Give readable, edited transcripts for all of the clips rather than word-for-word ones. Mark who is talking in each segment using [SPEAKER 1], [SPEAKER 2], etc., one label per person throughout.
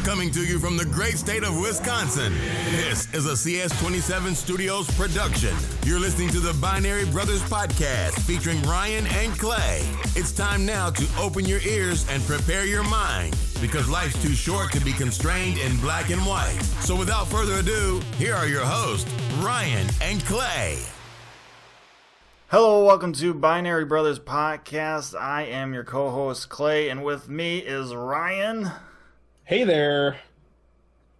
[SPEAKER 1] Coming to you from the great state of Wisconsin, this is a CS27 Studios production. You're listening to the Binary Brothers Podcast featuring Ryan and Clay. It's time now to open your ears and prepare your mind because life's too short to be constrained in black and white. So without further ado, here are your hosts, Ryan and Clay.
[SPEAKER 2] Hello, welcome to Binary Brothers Podcast. I am your co-host, Clay, and with me is Ryan.
[SPEAKER 3] Hey there.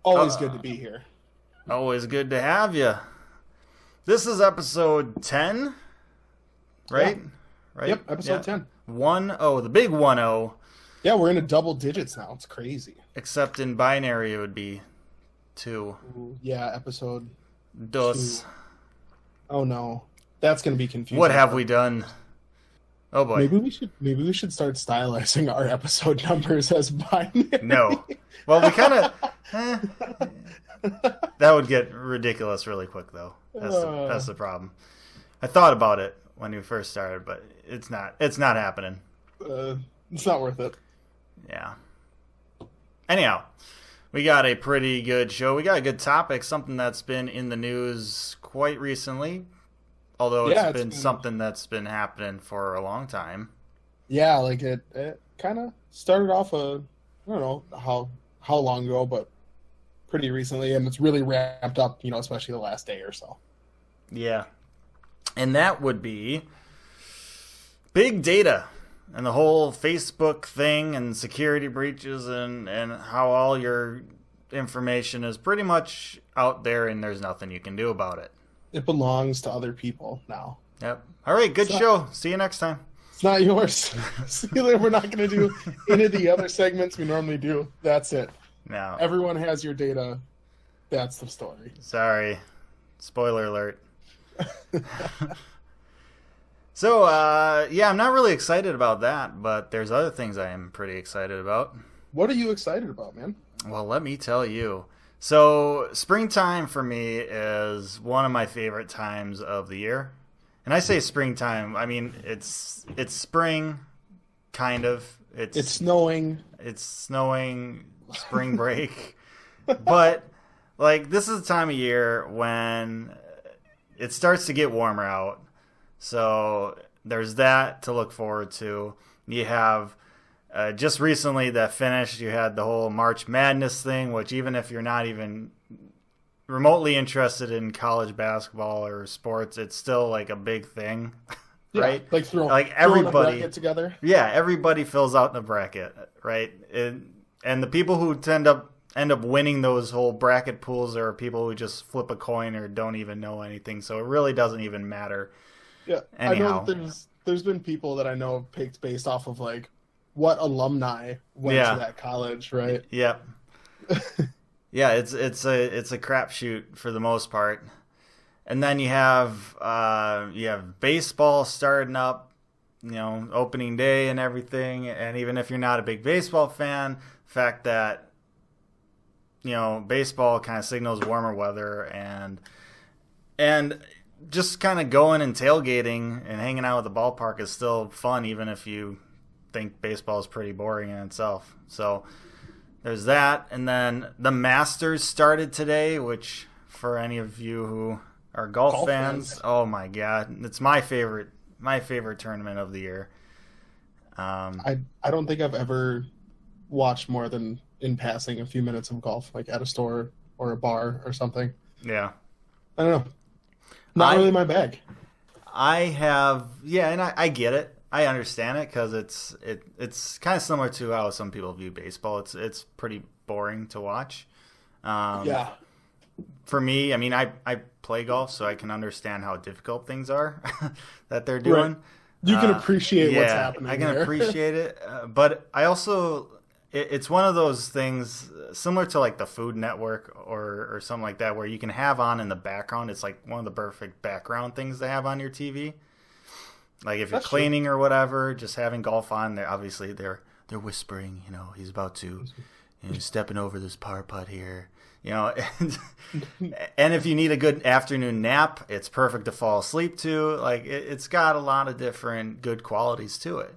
[SPEAKER 3] Always good to be here.
[SPEAKER 2] Always good to have you. This is episode 10, right?
[SPEAKER 3] Yeah.
[SPEAKER 2] Right?
[SPEAKER 3] Yep, episode 10.
[SPEAKER 2] 1-0, the big 1-0.
[SPEAKER 3] Yeah, we're in a double digits now. It's crazy.
[SPEAKER 2] Except in binary it would be 2.
[SPEAKER 3] Ooh, yeah, episode
[SPEAKER 2] Dos.
[SPEAKER 3] 2. Oh no. That's going to be confusing.
[SPEAKER 2] What have we done? Oh boy.
[SPEAKER 3] Maybe we should start stylizing our episode numbers as binary.
[SPEAKER 2] No. Well, we kind of... That would get ridiculous really quick, though. That's the problem. I thought about it when we first started, but it's not happening.
[SPEAKER 3] It's not worth it.
[SPEAKER 2] Yeah. Anyhow, we got a pretty good show. We got a good topic, something that's been in the news quite recently. Although it's been something that's been happening for a long time. Yeah,
[SPEAKER 3] like it kind of started off I don't know how long ago, but pretty recently, and it's really ramped up, especially the last day or so.
[SPEAKER 2] Yeah. And that would be big data and the whole Facebook thing and security breaches and how all your information is pretty much out there and there's nothing you can do about it.
[SPEAKER 3] It belongs to other people now.
[SPEAKER 2] Yep. All right, good show. See you next time.
[SPEAKER 3] It's not yours. See you later. We're not going to do any of the other segments we normally do. That's it.
[SPEAKER 2] No.
[SPEAKER 3] Everyone has your data. That's the story.
[SPEAKER 2] Sorry. Spoiler alert. So, I'm not really excited about that, but there's other things I am pretty excited about.
[SPEAKER 3] What are you excited about, man?
[SPEAKER 2] Well, let me tell you. So, springtime for me is one of my favorite times of the year. And I say springtime, I mean, it's spring, kind of. It's
[SPEAKER 3] snowing.
[SPEAKER 2] It's snowing, spring break. But, this is the time of year when it starts to get warmer out. So, there's that to look forward to. You have... just recently that finished, you had the whole March Madness thing, which even if you're not even remotely interested in college basketball or sports, it's still like a big thing, right?
[SPEAKER 3] Yeah,
[SPEAKER 2] like everybody
[SPEAKER 3] throwing a bracket together.
[SPEAKER 2] Yeah, everybody fills out the bracket, right? And the people who end up winning those whole bracket pools are people who just flip a coin or don't even know anything, so it really doesn't even matter. Yeah, anyhow.
[SPEAKER 3] I know there's been people that I know have picked based off of what alumni went to that college, right?
[SPEAKER 2] Yep. Yeah, it's a crapshoot for the most part. And then you have baseball starting up, opening day and everything. And even if you're not a big baseball fan, the fact that baseball kind of signals warmer weather and just kind of going and tailgating and hanging out at the ballpark is still fun, even if you think baseball is pretty boring in itself. So there's that, and then the Masters started today, which for any of you who are golf fans, oh my god, it's my favorite tournament of the year.
[SPEAKER 3] I don't think I've ever watched more than in passing a few minutes of golf, at a store or a bar or something.
[SPEAKER 2] Yeah,
[SPEAKER 3] I don't know. Not really my bag.
[SPEAKER 2] I have, and I get it. I understand it because it's kind of similar to how some people view baseball. It's pretty boring to watch.
[SPEAKER 3] Yeah.
[SPEAKER 2] For me, I mean, I play golf, so I can understand how difficult things are that they're doing.
[SPEAKER 3] Right. You can appreciate what's happening.
[SPEAKER 2] I can appreciate it, but I also it's one of those things similar to the Food Network or something like that, where you can have on in the background. It's like one of the perfect background things to have on your TV. Like if you're cleaning or whatever, just having golf on, they're whispering, he's about to, he's stepping over this par putt here, and if you need a good afternoon nap, it's perfect to fall asleep to. It's got a lot of different good qualities to it.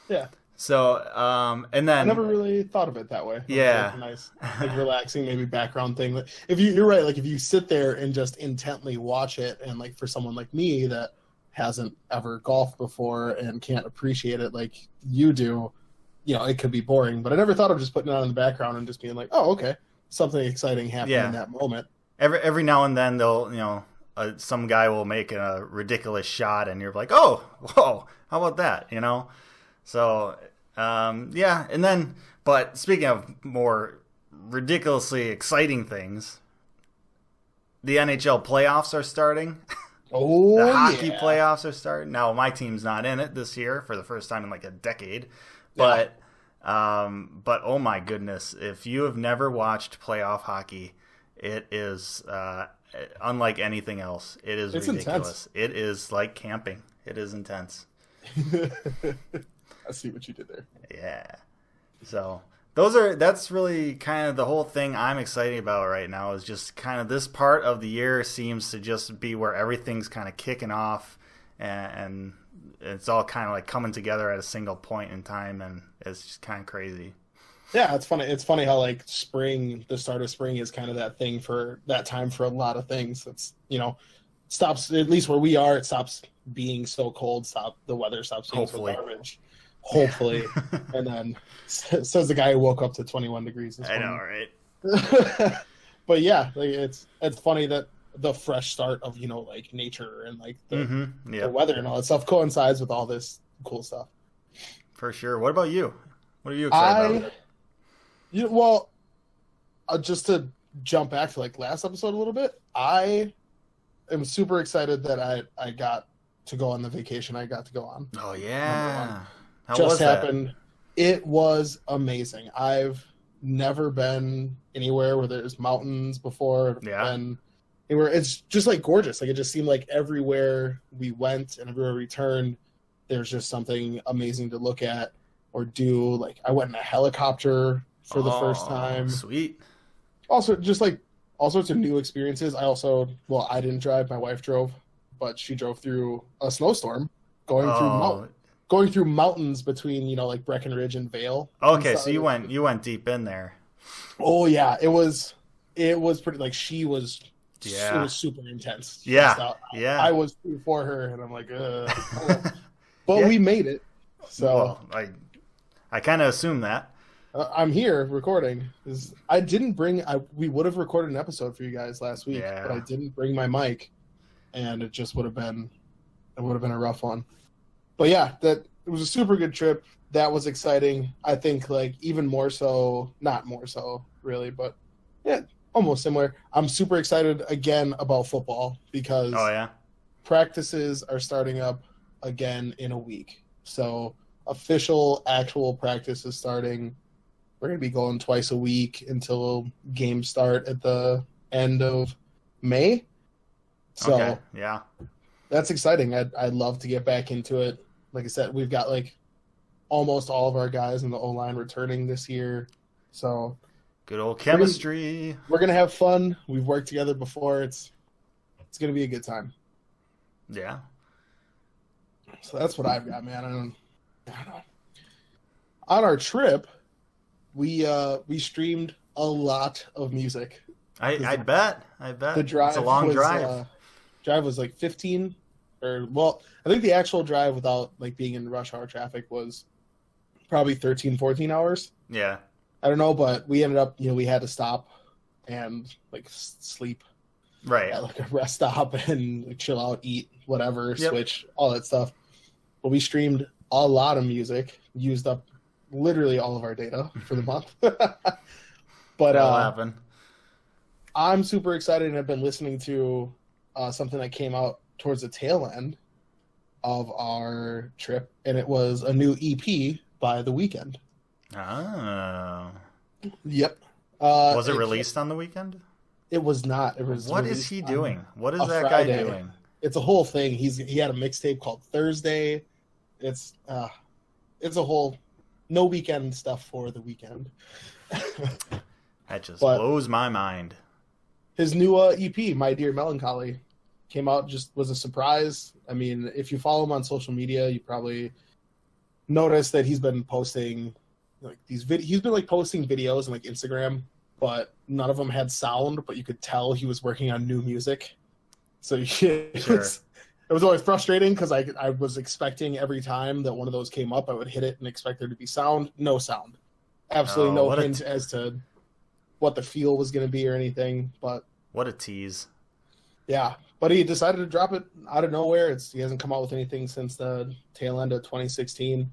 [SPEAKER 3] Yeah.
[SPEAKER 2] So, and then
[SPEAKER 3] I never really thought of it that way.
[SPEAKER 2] Yeah.
[SPEAKER 3] Like a nice, like relaxing, maybe background thing. If you're right, like if you sit there and just intently watch it, and like for someone like me that hasn't ever golfed before and can't appreciate it like you do, it could be boring. But I never thought of just putting it on in the background and just being like, oh, okay, something exciting happened in that moment.
[SPEAKER 2] Every now and then they'll, some guy will make a ridiculous shot, and you're like, oh, whoa, how about that? So, yeah, and then, but speaking of more ridiculously exciting things, the NHL playoffs are starting.
[SPEAKER 3] Oh,
[SPEAKER 2] the hockey playoffs are starting. Now, my team's not in it this year for the first time in like a decade, but oh my goodness, if you have never watched playoff hockey, it is unlike anything else. It's ridiculous. Intense. It is like camping. It is intense.
[SPEAKER 3] I see what you did there.
[SPEAKER 2] Yeah. So that's really kind of the whole thing I'm excited about right now, is just kind of this part of the year seems to just be where everything's kind of kicking off, and it's all kind of like coming together at a single point in time, and it's just kind of crazy.
[SPEAKER 3] Yeah, it's funny. It's funny how like spring, the start of spring is kind of that thing for that time for a lot of things. It's, stops, at least where we are, it stops being so cold, the weather stops being so garbage. Hopefully. And then says the guy who woke up to 21 degrees.
[SPEAKER 2] I know, right?
[SPEAKER 3] But yeah, like it's funny that the fresh start of, like nature and like the weather and all that stuff coincides with all this cool stuff.
[SPEAKER 2] For sure. What about you? What are you excited about?
[SPEAKER 3] Well, just to jump back to like last episode a little bit, I am super excited that I got to go on the vacation I got to go on.
[SPEAKER 2] Oh yeah. How
[SPEAKER 3] just
[SPEAKER 2] was
[SPEAKER 3] happened.
[SPEAKER 2] That?
[SPEAKER 3] It was amazing. I've never been anywhere where there's mountains before. And anywhere. It's just like gorgeous. Like it just seemed like everywhere we went and everywhere we turned, there's just something amazing to look at or do. Like I went in a helicopter for the first time.
[SPEAKER 2] Sweet.
[SPEAKER 3] Also, just like all sorts of new experiences. I didn't drive. My wife drove, but she drove through a snowstorm going through mountains between, like Breckenridge and Vail.
[SPEAKER 2] Okay, so you went deep in there.
[SPEAKER 3] Oh yeah, it was pretty, like she was it was super intense.
[SPEAKER 2] Yeah.
[SPEAKER 3] I was before her and I'm like, but we made it. So
[SPEAKER 2] I kind of assumed that.
[SPEAKER 3] I'm here recording. We would have recorded an episode for you guys last week, but I didn't bring my mic, and it just would have been a rough one. But yeah, it was a super good trip. That was exciting. I think like even more so, not more so really, but yeah, almost similar. I'm super excited again about football because practices are starting up again in a week. So official actual practice is starting. We're going to be going twice a week until games start at the end of May. So that's exciting. I'd love to get back into it. Like I said, we've got like almost all of our guys in the O-line returning this year. So
[SPEAKER 2] good old chemistry.
[SPEAKER 3] We're going to have fun. We've worked together before. It's going to be a good time.
[SPEAKER 2] Yeah.
[SPEAKER 3] So that's what I've got, man. I don't know. On our trip, we streamed a lot of music.
[SPEAKER 2] I bet.
[SPEAKER 3] The drive
[SPEAKER 2] it's a long drive.
[SPEAKER 3] Drive was like 15 I think the actual drive without like being in rush hour traffic was probably 13, 14 hours.
[SPEAKER 2] Yeah.
[SPEAKER 3] I don't know, but we ended up, we had to stop and like sleep.
[SPEAKER 2] Right.
[SPEAKER 3] At like a rest stop and like chill out, eat, whatever, switch, all that stuff. But we streamed a lot of music, used up literally all of our data for the month. But
[SPEAKER 2] that'll happen.
[SPEAKER 3] I'm super excited, and I've been listening to something that came out towards the tail end of our trip, and it was a new EP by The Weeknd.
[SPEAKER 2] Oh.
[SPEAKER 3] Yep.
[SPEAKER 2] Was it released on The Weeknd?
[SPEAKER 3] It was not. It was.
[SPEAKER 2] What is he doing? What is that guy doing?
[SPEAKER 3] It's a whole thing. He had a mixtape called Thursday. It's a whole no weekend stuff for The Weeknd.
[SPEAKER 2] That just blows my mind.
[SPEAKER 3] His new EP, My Dear Melancholy, came out, just was a surprise. I mean, if you follow him on social media, you probably noticed that he's been posting like he's been like posting videos on like Instagram, but none of them had sound, but you could tell he was working on new music. So it was always frustrating because I was expecting every time that one of those came up, I would hit it and expect there to be sound. No sound. Absolutely no hint as to what the feel was going to be or anything. But
[SPEAKER 2] what a tease.
[SPEAKER 3] Yeah, but he decided to drop it out of nowhere. He hasn't come out with anything since the tail end of 2016.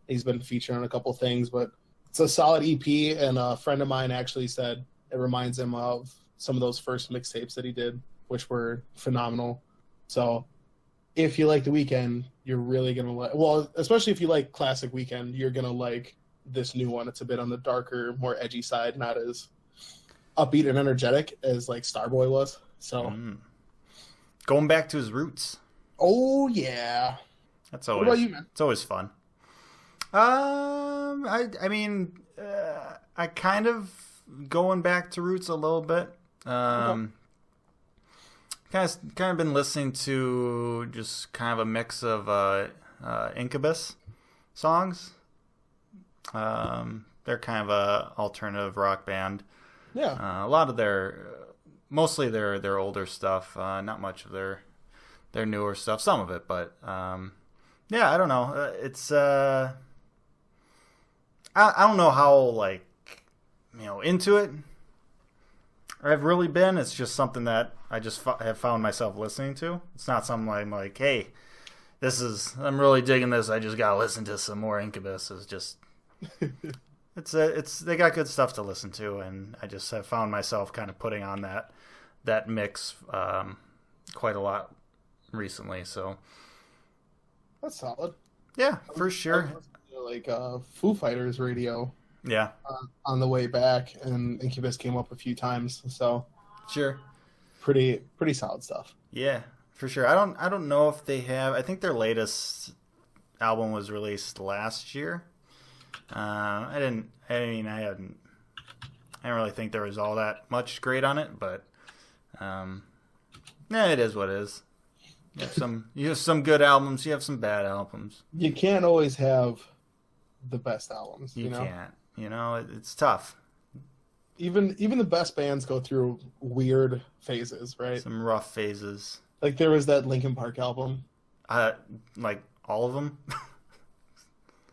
[SPEAKER 3] He's been featured on a couple things, but it's a solid EP, and a friend of mine actually said it reminds him of some of those first mixtapes that he did, which were phenomenal. So if you like The Weeknd, you're really going to like... Well, especially if you like classic Weeknd, you're going to like this new one. It's a bit on the darker, more edgy side, not as upbeat and energetic as like Starboy was. So,
[SPEAKER 2] going back to his roots.
[SPEAKER 3] Oh yeah,
[SPEAKER 2] that's always.
[SPEAKER 3] What about you, man?
[SPEAKER 2] It's always fun. I mean, I kind of going back to roots a little bit. Kind of been listening to just kind of a mix of Incubus songs. They're kind of a alternative rock band.
[SPEAKER 3] Yeah,
[SPEAKER 2] a lot of mostly their older stuff, not much of their newer stuff, some of it, but yeah, I don't know. It's I don't know how like into it I've really been. It's just something that I just have found myself listening to. It's not something I'm like, hey, I'm really digging this. I just gotta listen to some more Incubus. It's just they got good stuff to listen to, and I just have found myself kind of putting on that mix quite a lot recently. So
[SPEAKER 3] that's solid.
[SPEAKER 2] Yeah, for sure.
[SPEAKER 3] Like Foo Fighters radio.
[SPEAKER 2] Yeah.
[SPEAKER 3] On the way back, and Incubus came up a few times. So
[SPEAKER 2] sure.
[SPEAKER 3] Pretty solid stuff.
[SPEAKER 2] Yeah, for sure. I don't know if they have. I think their latest album was released last year. I didn't really think there was all that much great on it, but yeah, it is what it is. You have some good albums, you have some bad albums.
[SPEAKER 3] You can't always have the best albums.
[SPEAKER 2] You can't. It's tough.
[SPEAKER 3] Even the best bands go through weird phases, right?
[SPEAKER 2] Some rough phases.
[SPEAKER 3] Like there was that Linkin Park album.
[SPEAKER 2] Like all of them.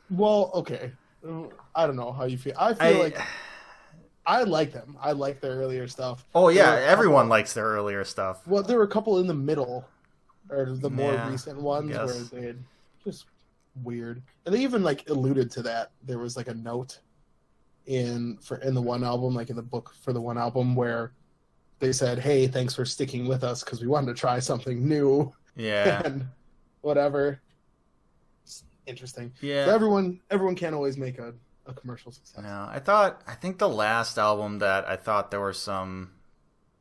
[SPEAKER 3] Well, okay. I don't know how you feel. I feel like I like them. I like their earlier stuff.
[SPEAKER 2] Oh yeah, everyone likes their earlier stuff.
[SPEAKER 3] Well, there were a couple in the middle, or the more recent ones where they had just weird. And they even like alluded to that. There was like a note in the one album, like in the book for the one album, where they said, "Hey, thanks for sticking with us because we wanted to try something new."
[SPEAKER 2] Yeah.
[SPEAKER 3] And whatever. Interesting.
[SPEAKER 2] Yeah.
[SPEAKER 3] So everyone can't always make a commercial success.
[SPEAKER 2] No, I think the last album that I thought there were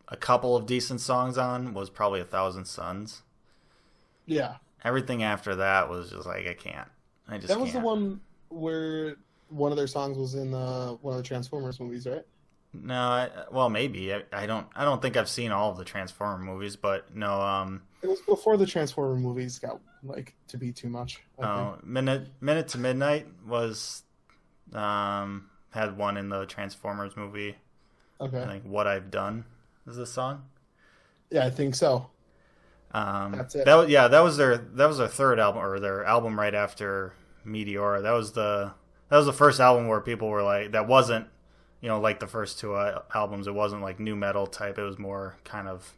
[SPEAKER 2] a couple of decent songs on was probably 1,000 Suns.
[SPEAKER 3] Yeah.
[SPEAKER 2] Everything after that was just like, I can't.
[SPEAKER 3] That was the one where one of their songs was in one of the Transformers movies, right?
[SPEAKER 2] No, well, maybe. I don't think I've seen all of the Transformer movies, but no.
[SPEAKER 3] It was before the Transformer movies got like to be too much.
[SPEAKER 2] Minute to Midnight was had one in the Transformers movie.
[SPEAKER 3] Okay.
[SPEAKER 2] I think What I've Done is the song.
[SPEAKER 3] Yeah, I think so.
[SPEAKER 2] That's it. That was their third album, or their album right after Meteora. That was the first album where people were like, that wasn't, like the first two albums. It wasn't like new metal type. It was more kind of,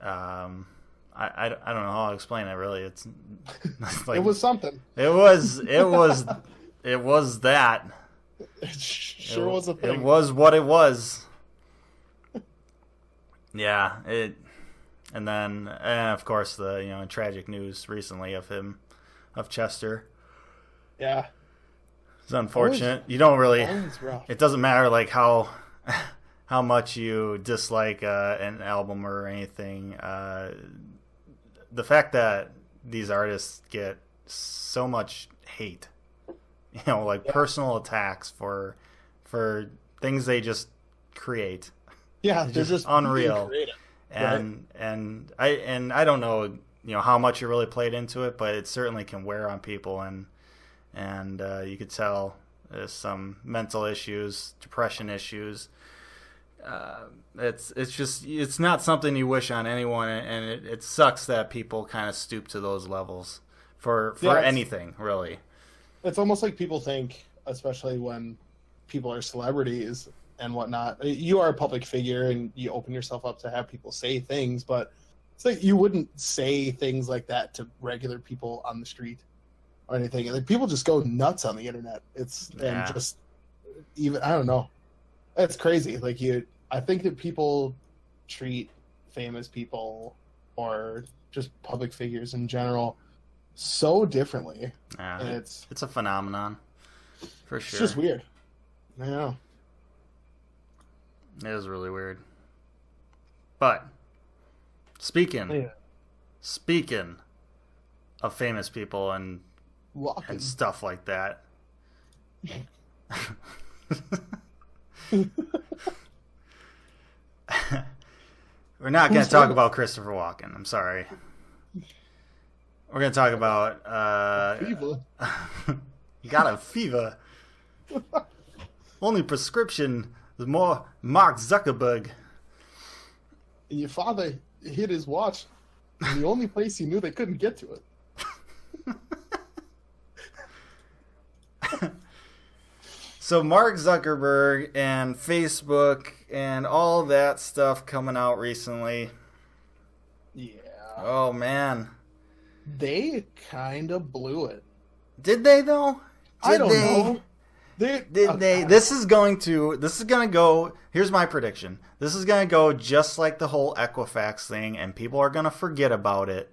[SPEAKER 2] I don't know how I'll explain it. Really, it's like,
[SPEAKER 3] it was something.
[SPEAKER 2] It was that.
[SPEAKER 3] It sure was a thing.
[SPEAKER 2] It was what it was. Yeah, and then of course the tragic news recently of Chester.
[SPEAKER 3] Yeah,
[SPEAKER 2] it's unfortunate. You don't really. It doesn't matter like how much you dislike an album or anything. The fact that these artists get so much hate, personal attacks for things they just create.
[SPEAKER 3] Yeah,
[SPEAKER 2] they're just unreal. And I don't know how much it really played into it, but it certainly can wear on people, and and you could tell there's some mental issues, depression issues. It's not something you wish on anyone, and it sucks that people kind of stoop to those levels for anything, really.
[SPEAKER 3] It's almost like people think, especially when people are celebrities and whatnot, you are a public figure and you open yourself up to have people say things, but it's like you wouldn't say things like that to regular people on the street or anything. Like, people just go nuts on the internet. And just even, I don't know. It's crazy. Like, I think that people treat famous people or just public figures in general so differently. And
[SPEAKER 2] it's a phenomenon, for sure.
[SPEAKER 3] It's just weird. I know.
[SPEAKER 2] It is really weird. But speaking of famous people and stuff like that. We're not going to talk about Christopher Walken. I'm sorry. We're going to talk about
[SPEAKER 3] fever.
[SPEAKER 2] You got a fever. Only prescription is more Mark Zuckerberg.
[SPEAKER 3] And your father hid his watch in the only place he knew they couldn't get to it.
[SPEAKER 2] So Mark Zuckerberg and Facebook and all that stuff coming out recently.
[SPEAKER 3] Yeah.
[SPEAKER 2] Oh, man.
[SPEAKER 3] They kind of blew it.
[SPEAKER 2] Did they, though?
[SPEAKER 3] I don't know.
[SPEAKER 2] Did they? This is going to go, here's my prediction. This is going to go just like the whole Equifax thing, and people are going to forget about it.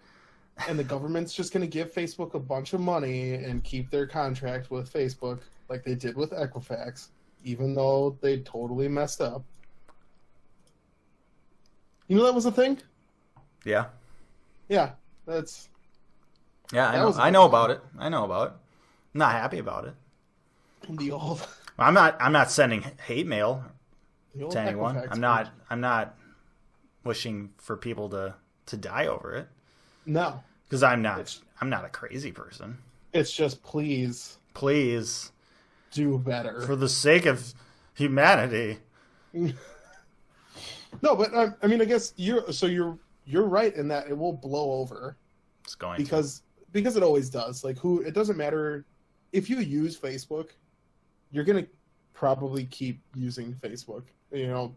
[SPEAKER 3] And the government's just going to give Facebook a bunch of money and keep their contract with Facebook like they did with Equifax, even though they totally messed up. You know that was a thing?
[SPEAKER 2] Yeah.
[SPEAKER 3] Yeah,
[SPEAKER 2] I know about it. I'm not happy about it.
[SPEAKER 3] The old.
[SPEAKER 2] I'm not sending hate mail to anyone.
[SPEAKER 3] Equifax
[SPEAKER 2] I'm not wishing for people to die over it.
[SPEAKER 3] No,
[SPEAKER 2] because I'm not a crazy person.
[SPEAKER 3] It's just please do better
[SPEAKER 2] for the sake of humanity.
[SPEAKER 3] No, but I mean, I guess you're right in that it will blow over.
[SPEAKER 2] It's going
[SPEAKER 3] because it always does. Like, it doesn't matter if you use Facebook, you're gonna probably keep using Facebook. You know,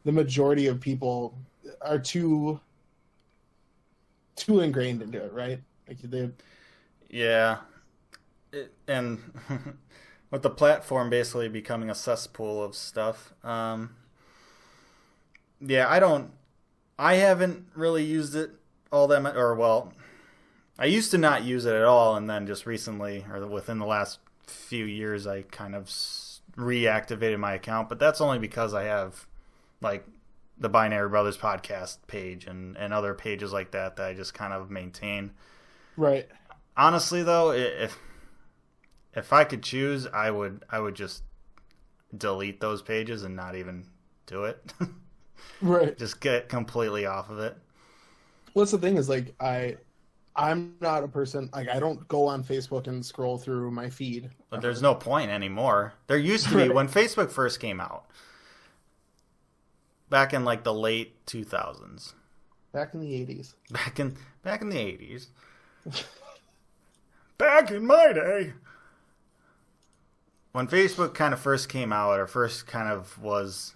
[SPEAKER 3] the majority of people are too ingrained into it, right? Like
[SPEAKER 2] and with the platform basically becoming a cesspool of stuff. I haven't really used it all that much, I used to not use it at all, and then just recently, or within the last few years, I kind of reactivated my account, but that's only because I have, like, the Binary Brothers podcast page and other pages like that I just kind of maintain.
[SPEAKER 3] Right.
[SPEAKER 2] Honestly, though, if I could choose, I would just delete those pages and not even do it.
[SPEAKER 3] Right.
[SPEAKER 2] Just get completely off of it.
[SPEAKER 3] What's the thing is, like, I'm not a person, like, I don't go on Facebook and scroll through my feed.
[SPEAKER 2] But there's no point anymore. There used to be, when Facebook first came out, back in, like, the late 2000s.
[SPEAKER 3] Back in the 80s.
[SPEAKER 2] Back in the 80s. Back in my day. When Facebook kind of first came out, or first kind of was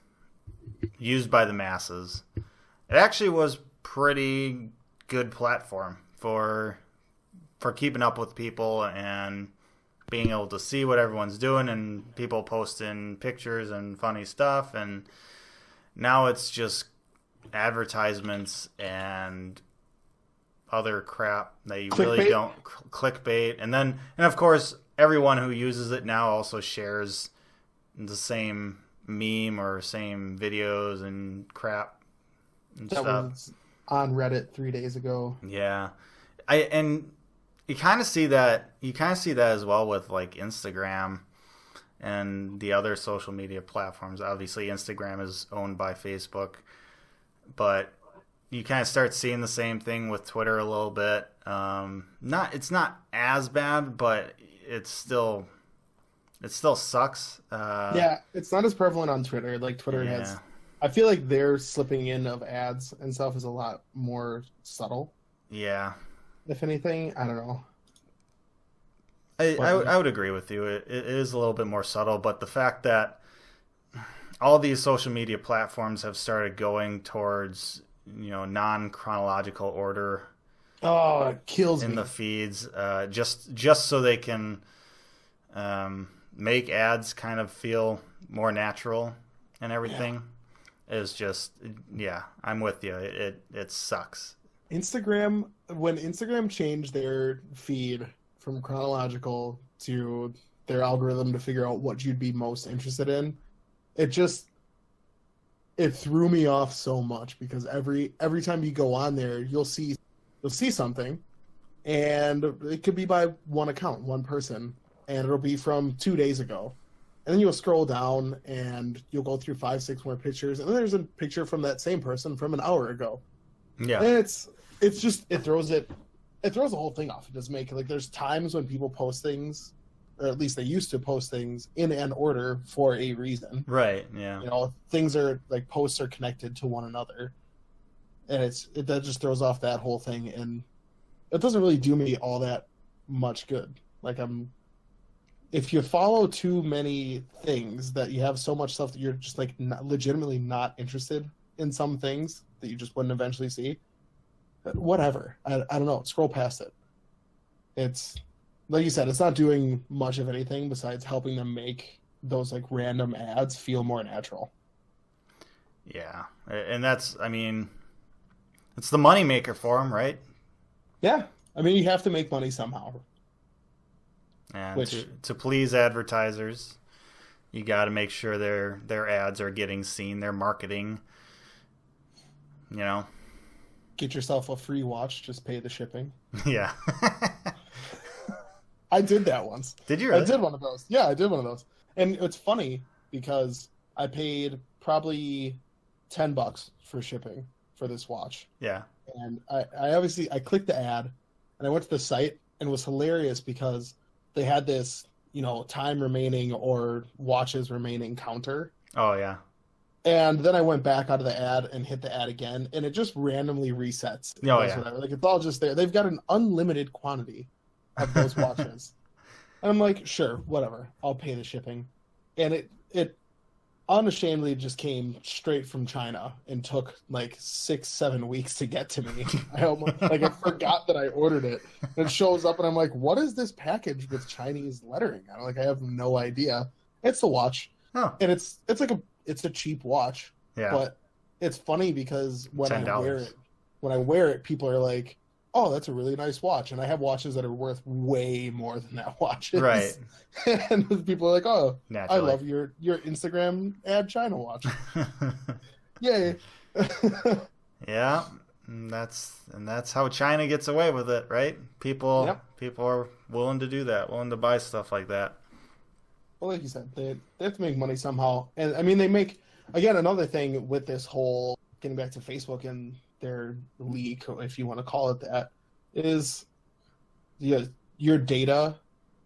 [SPEAKER 2] used by the masses, it actually was pretty good platform for keeping up with people and being able to see what everyone's doing and people posting pictures and funny stuff. And now it's just advertisements and other crap that you really don't clickbait. And of course, everyone who uses it now also shares the same meme or same videos and crap and
[SPEAKER 3] that
[SPEAKER 2] stuff.
[SPEAKER 3] Was on Reddit 3 days ago.
[SPEAKER 2] Yeah. And you kind of see that as well with, like, Instagram and the other social media platforms. Obviously, Instagram is owned by Facebook, but you kind of start seeing the same thing with Twitter a little bit. It's not as bad, but it still sucks.
[SPEAKER 3] Yeah, it's not as prevalent on Twitter. Like Twitter has, I feel like their slipping in of ads and stuff is a lot more subtle.
[SPEAKER 2] Yeah.
[SPEAKER 3] If anything, I don't know.
[SPEAKER 2] I would agree with you. It is a little bit more subtle, but the fact that all these social media platforms have started going towards, non-chronological order.
[SPEAKER 3] Oh, it kills me.
[SPEAKER 2] In the feeds, just so they can make ads kind of feel more natural and everything is just, I'm with you. It sucks.
[SPEAKER 3] When Instagram changed their feed from chronological to their algorithm to figure out what you'd be most interested in, it threw me off so much, because every time you go on there, you'll see something, and it could be by one account, one person, and it'll be from 2 days ago. And then you'll scroll down and you'll go through 5-6 more pictures, and then there's a picture from that same person from an hour ago.
[SPEAKER 2] Yeah.
[SPEAKER 3] And it throws the whole thing off. It doesn't make, like, there's times when people post things, or at least they used to post things in an order for a reason.
[SPEAKER 2] Right, yeah.
[SPEAKER 3] Things are, like, posts are connected to one another. And that just throws off that whole thing, and it doesn't really do me all that much good. Like, if you follow too many things, that you have so much stuff that you're just, like, legitimately not interested in some things that you just wouldn't eventually see, whatever. I don't know. Scroll past it. It's, like you said, it's not doing much of anything besides helping them make those, like, random ads feel more natural.
[SPEAKER 2] Yeah. And that's, it's the moneymaker for them, right?
[SPEAKER 3] Yeah. You have to make money somehow.
[SPEAKER 2] And to please advertisers, you got to make sure their ads are getting seen, their marketing,
[SPEAKER 3] Get yourself a free watch, just pay the shipping.
[SPEAKER 2] Yeah.
[SPEAKER 3] I did that once.
[SPEAKER 2] Did you really?
[SPEAKER 3] I did one of those. Yeah, I did one of those. And it's funny because I paid probably $10 for shipping for this watch.
[SPEAKER 2] Yeah.
[SPEAKER 3] And I clicked the ad, and I went to the site, and it was hilarious because they had this, time remaining or watches remaining counter.
[SPEAKER 2] Oh, yeah.
[SPEAKER 3] And then I went back out of the ad and hit the ad again, and it just randomly resets.
[SPEAKER 2] Oh, yeah.
[SPEAKER 3] Whatever. Like, it's all just there. They've got an unlimited quantity of those watches. And I'm like, sure, whatever. I'll pay the shipping. And it unashamedly just came straight from China and took like 6-7 weeks to get to me. I forgot that I ordered it. And it shows up, and I'm like, what is this package with Chinese lettering? I have no idea. It's a watch.
[SPEAKER 2] Oh.
[SPEAKER 3] And it's a cheap watch.
[SPEAKER 2] Yeah.
[SPEAKER 3] But it's funny because when
[SPEAKER 2] $10.
[SPEAKER 3] I wear it, people are like, oh, that's a really nice watch. And I have watches that are worth way more than that watch is.
[SPEAKER 2] Right.
[SPEAKER 3] And people are like, oh,
[SPEAKER 2] naturally.
[SPEAKER 3] I love your Instagram ad China watch. Yay.
[SPEAKER 2] Yeah. And that's how China gets away with it, right? People are willing to do that, willing to buy stuff like that.
[SPEAKER 3] Well, like you said, they have to make money somehow. And they make, again, another thing with this whole, getting back to Facebook and their leak, if you want to call it that, is your data,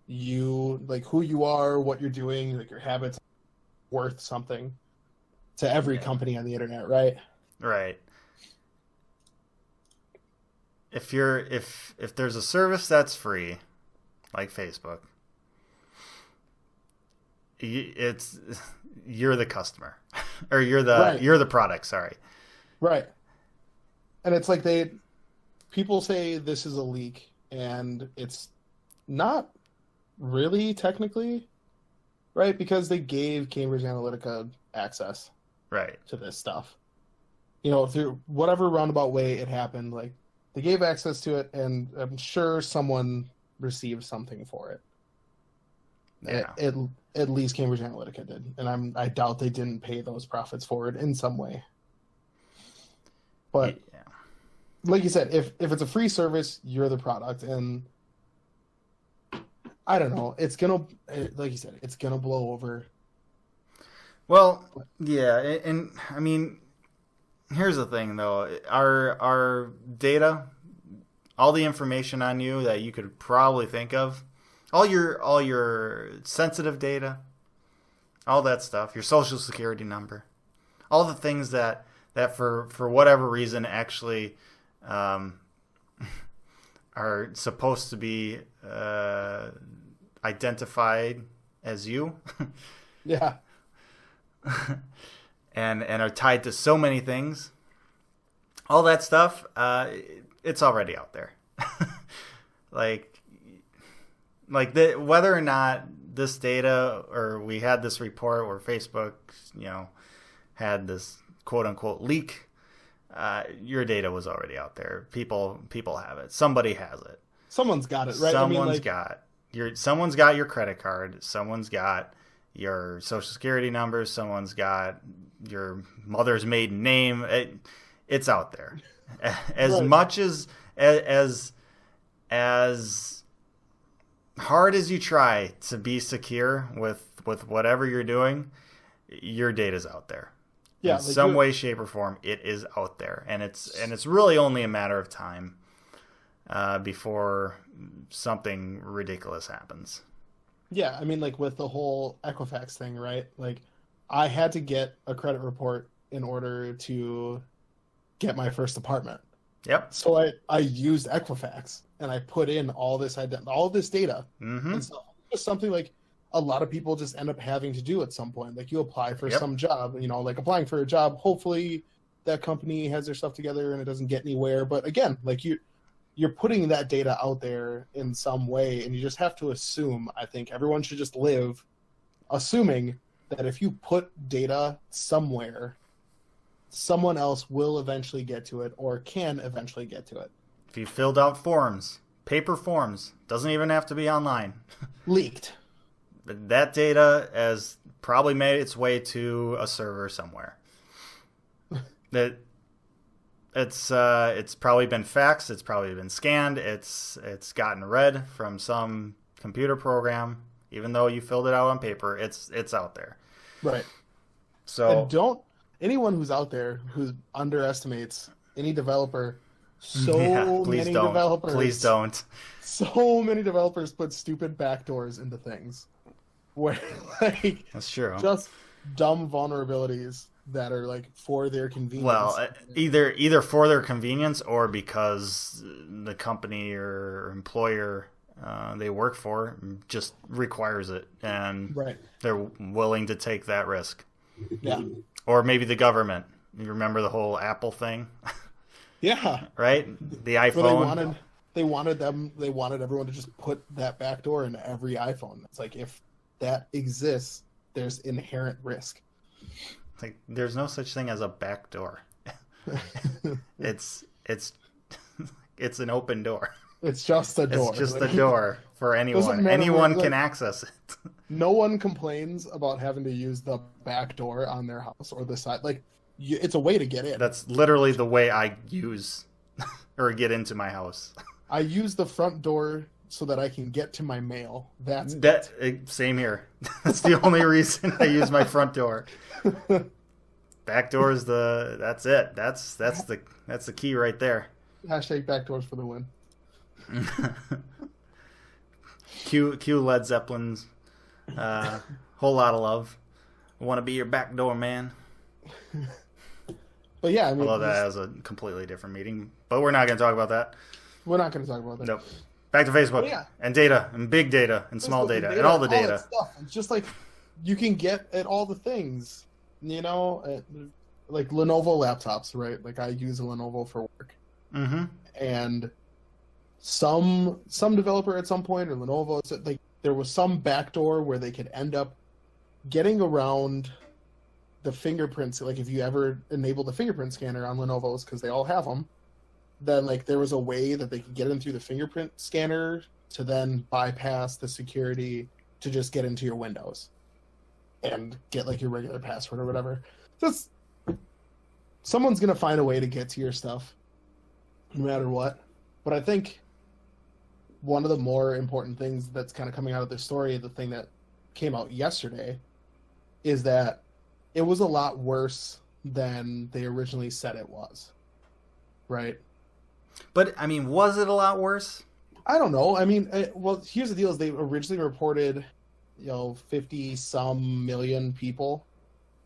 [SPEAKER 3] like who you are, what you're doing, like your habits, worth something to every company on the internet, right?
[SPEAKER 2] Right. If there's a service that's free, like Facebook, you're the customer, or you're the product. Sorry.
[SPEAKER 3] Right. And it's like people say this is a leak, and it's not really technically, right? Because they gave Cambridge Analytica access,
[SPEAKER 2] right,
[SPEAKER 3] to this stuff. Through whatever roundabout way it happened, like they gave access to it, and I'm sure someone received something for it. Yeah. At least Cambridge Analytica did, and I doubt they didn't pay those profits forward in some way. But like you said, if it's a free service, you're the product, and I don't know. It's gonna, like you said, it's gonna blow over.
[SPEAKER 2] Well, yeah, and here's the thing though: our data, all the information on you that you could probably think of, all your sensitive data, all that stuff, your social security number, all the things that for whatever reason actually are supposed to be identified as you.
[SPEAKER 3] Yeah.
[SPEAKER 2] and are tied to so many things. All that stuff, it's already out there. Whether or not this data, or we had this report where Facebook, had this quote unquote leak, your data was already out there. People have it. Somebody has it.
[SPEAKER 3] Someone's got it, right?
[SPEAKER 2] Someone's got your credit card. Someone's got your social security number. Someone's got your mother's maiden name. It's out there. As
[SPEAKER 3] right.
[SPEAKER 2] much as hard as you try to be secure with whatever you're doing, your data's out there.
[SPEAKER 3] Yeah,
[SPEAKER 2] in some way, shape, or form, it is out there, and it's really only a matter of time before something ridiculous happens.
[SPEAKER 3] Yeah, I mean, like with the whole Equifax thing, right? Like, I had to get a credit report in order to get my first apartment.
[SPEAKER 2] Yep.
[SPEAKER 3] So I used Equifax and I put in all this data.
[SPEAKER 2] Mm-hmm.
[SPEAKER 3] And so it's something like a lot of people just end up having to do at some point. Like you apply for some job, like applying for a job. Hopefully that company has their stuff together and it doesn't get anywhere. But again, like you're putting that data out there in some way, and you just have to assume. I think everyone should just live assuming that if you put data somewhere, someone else will eventually get to it or can eventually get to it.
[SPEAKER 2] If you filled out forms, paper forms, doesn't even have to be online.
[SPEAKER 3] Leaked.
[SPEAKER 2] That data has probably made its way to a server somewhere. It's probably been faxed. It's probably been scanned. It's gotten read from some computer program. Even though you filled it out on paper, it's out there.
[SPEAKER 3] Right.
[SPEAKER 2] So
[SPEAKER 3] and anyone who's out there who underestimates any developer. Please don't. So many developers put stupid backdoors into things. Where
[SPEAKER 2] that's true.
[SPEAKER 3] Just dumb vulnerabilities that are like for their convenience.
[SPEAKER 2] Well, either for their convenience or because the company or employer they work for just requires it, and they're willing to take that risk.
[SPEAKER 3] Yeah.
[SPEAKER 2] Or maybe the government. You remember the whole Apple thing?
[SPEAKER 3] Yeah.
[SPEAKER 2] Right? The iPhone.
[SPEAKER 3] They wanted everyone to just put that backdoor in every iPhone. It's like if that exists, there's inherent risk.
[SPEAKER 2] Like there's no such thing as a backdoor. It's an open door.
[SPEAKER 3] It's just a door.
[SPEAKER 2] It's just a door for anyone. Anyone can access it.
[SPEAKER 3] No one complains about having to use the back door on their house or the side. Like, it's a way to get in.
[SPEAKER 2] That's literally the way I use or get into my house.
[SPEAKER 3] I use the front door so that I can get to my mail.
[SPEAKER 2] Same here. That's the only reason I use my front door. Back door is that's it. That's the key right there.
[SPEAKER 3] Hashtag backdoors for the win.
[SPEAKER 2] Cue Led Zeppelin's Whole Lot of Love. I want to be your backdoor man.
[SPEAKER 3] But yeah, I mean,
[SPEAKER 2] although that is a completely different meeting, but we're not going to talk about that.
[SPEAKER 3] We're not going to talk about that.
[SPEAKER 2] Nope. Back to Facebook and data and big data and small data and all the data.
[SPEAKER 3] Stuff. It's just like you can get at all the things, like Lenovo laptops, right? Like I use a Lenovo for work, and some developer at some point or Lenovo said like there was some backdoor where they could end up getting around the fingerprints. Like if you ever enable the fingerprint scanner on Lenovo's, because they all have them, then like there was a way that they could get in through the fingerprint scanner to then bypass the security to just get into your Windows and get like your regular password or whatever. Just someone's gonna find a way to get to your stuff no matter what. But I think one of the more important things that's kind of coming out of this story, the thing that came out yesterday, is that it was a lot worse than they originally said it was. Right?
[SPEAKER 2] But, I mean, was it a lot worse?
[SPEAKER 3] I don't know. I mean, well, here's the deal: is they originally reported, 50 some million people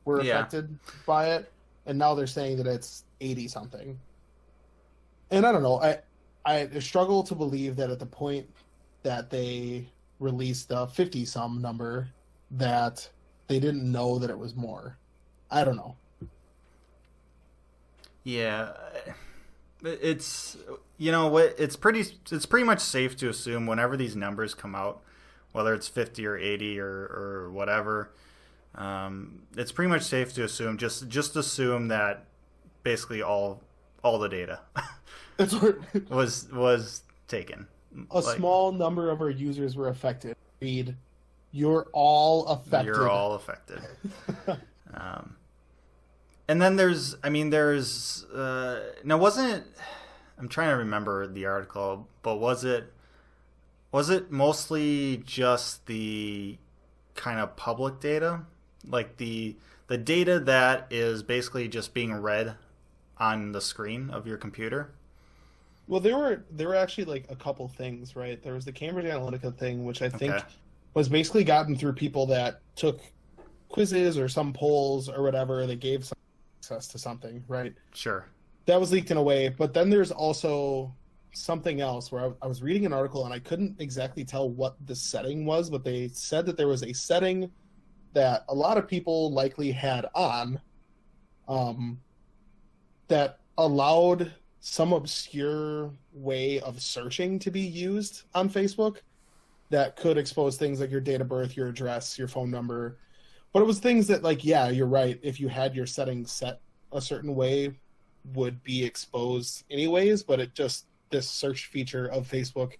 [SPEAKER 3] were affected by it, and now they're saying that it's 80 something. And I don't know. I struggle to believe that at the point that they released the 50 some number, that they didn't know that it was more. I don't know.
[SPEAKER 2] Yeah, it's it's pretty much safe to assume whenever these numbers come out, whether it's 50 or 80 or whatever, it's pretty much safe to assume just assume that basically all the data was taken.
[SPEAKER 3] A small number of our users were affected. Read, you're all affected.
[SPEAKER 2] You're all affected. And then there's now wasn't it? I'm trying to remember the article, but was it mostly just the kind of public data, like the data that is basically just being read on the screen of your computer?
[SPEAKER 3] Well, there were actually like a couple things, right? There was the Cambridge Analytica thing, which I think was basically gotten through people that took quizzes or some polls or whatever. They gave some access to something, right?
[SPEAKER 2] Sure.
[SPEAKER 3] That was leaked in a way. But then there's also something else where I was reading an article and I couldn't exactly tell what the setting was, but they said that there was a setting that a lot of people likely had on that allowed some obscure way of searching to be used on Facebook that could expose things like your date of birth, your address, your phone number. But it was things that, like, yeah, you're right. If you had your settings set a certain way, would be exposed anyways. But this search feature of Facebook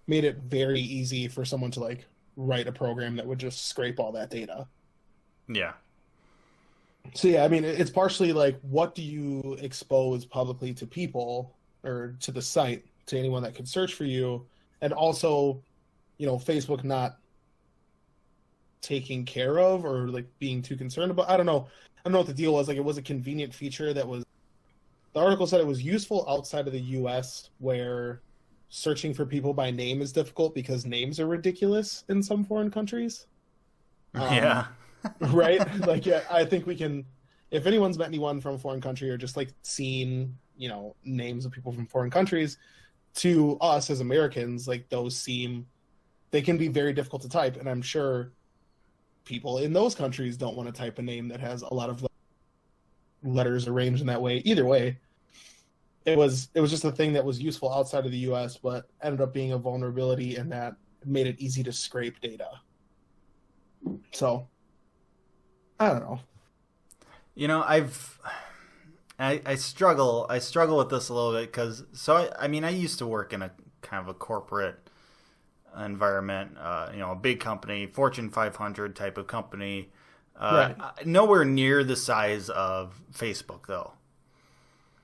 [SPEAKER 3] made it very easy for someone to, like, write a program that would just scrape all that data.
[SPEAKER 2] Yeah.
[SPEAKER 3] So, yeah, I mean, it's partially like, what do you expose publicly to people or to the site, to anyone that could search for you? And also, Facebook not taking care of or like being too concerned about. I don't know what the deal was. Like, it was a convenient feature that was, the article said it was useful outside of the US where searching for people by name is difficult because names are ridiculous in some foreign countries.
[SPEAKER 2] Yeah.
[SPEAKER 3] Right? Like, yeah, I think we can, if anyone's met anyone from a foreign country or just like seen, names of people from foreign countries, to us as Americans, like, they can be very difficult to type. And I'm sure people in those countries don't want to type a name that has a lot of letters arranged in that way. Either way, it was just a thing that was useful outside of the US, but ended up being a vulnerability, and that made it easy to scrape data. So, I don't know.
[SPEAKER 2] I struggle with this a little bit because I used to work in a kind of a corporate environment, a big company, Fortune 500 type of company,
[SPEAKER 3] right.
[SPEAKER 2] Nowhere near the size of Facebook though.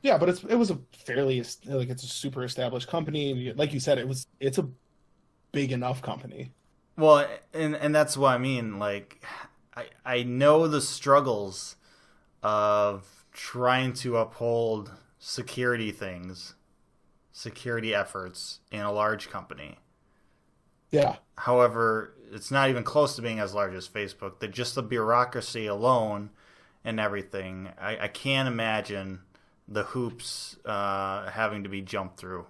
[SPEAKER 3] Yeah, but it was a fairly, like, it's a super established company. Like you said, it's a big enough company.
[SPEAKER 2] Well, and that's what I mean. Like, I know the struggles of trying to uphold security efforts in a large company.
[SPEAKER 3] Yeah.
[SPEAKER 2] However, it's not even close to being as large as Facebook. Just the bureaucracy alone and everything, I can't imagine the hoops having to be jumped through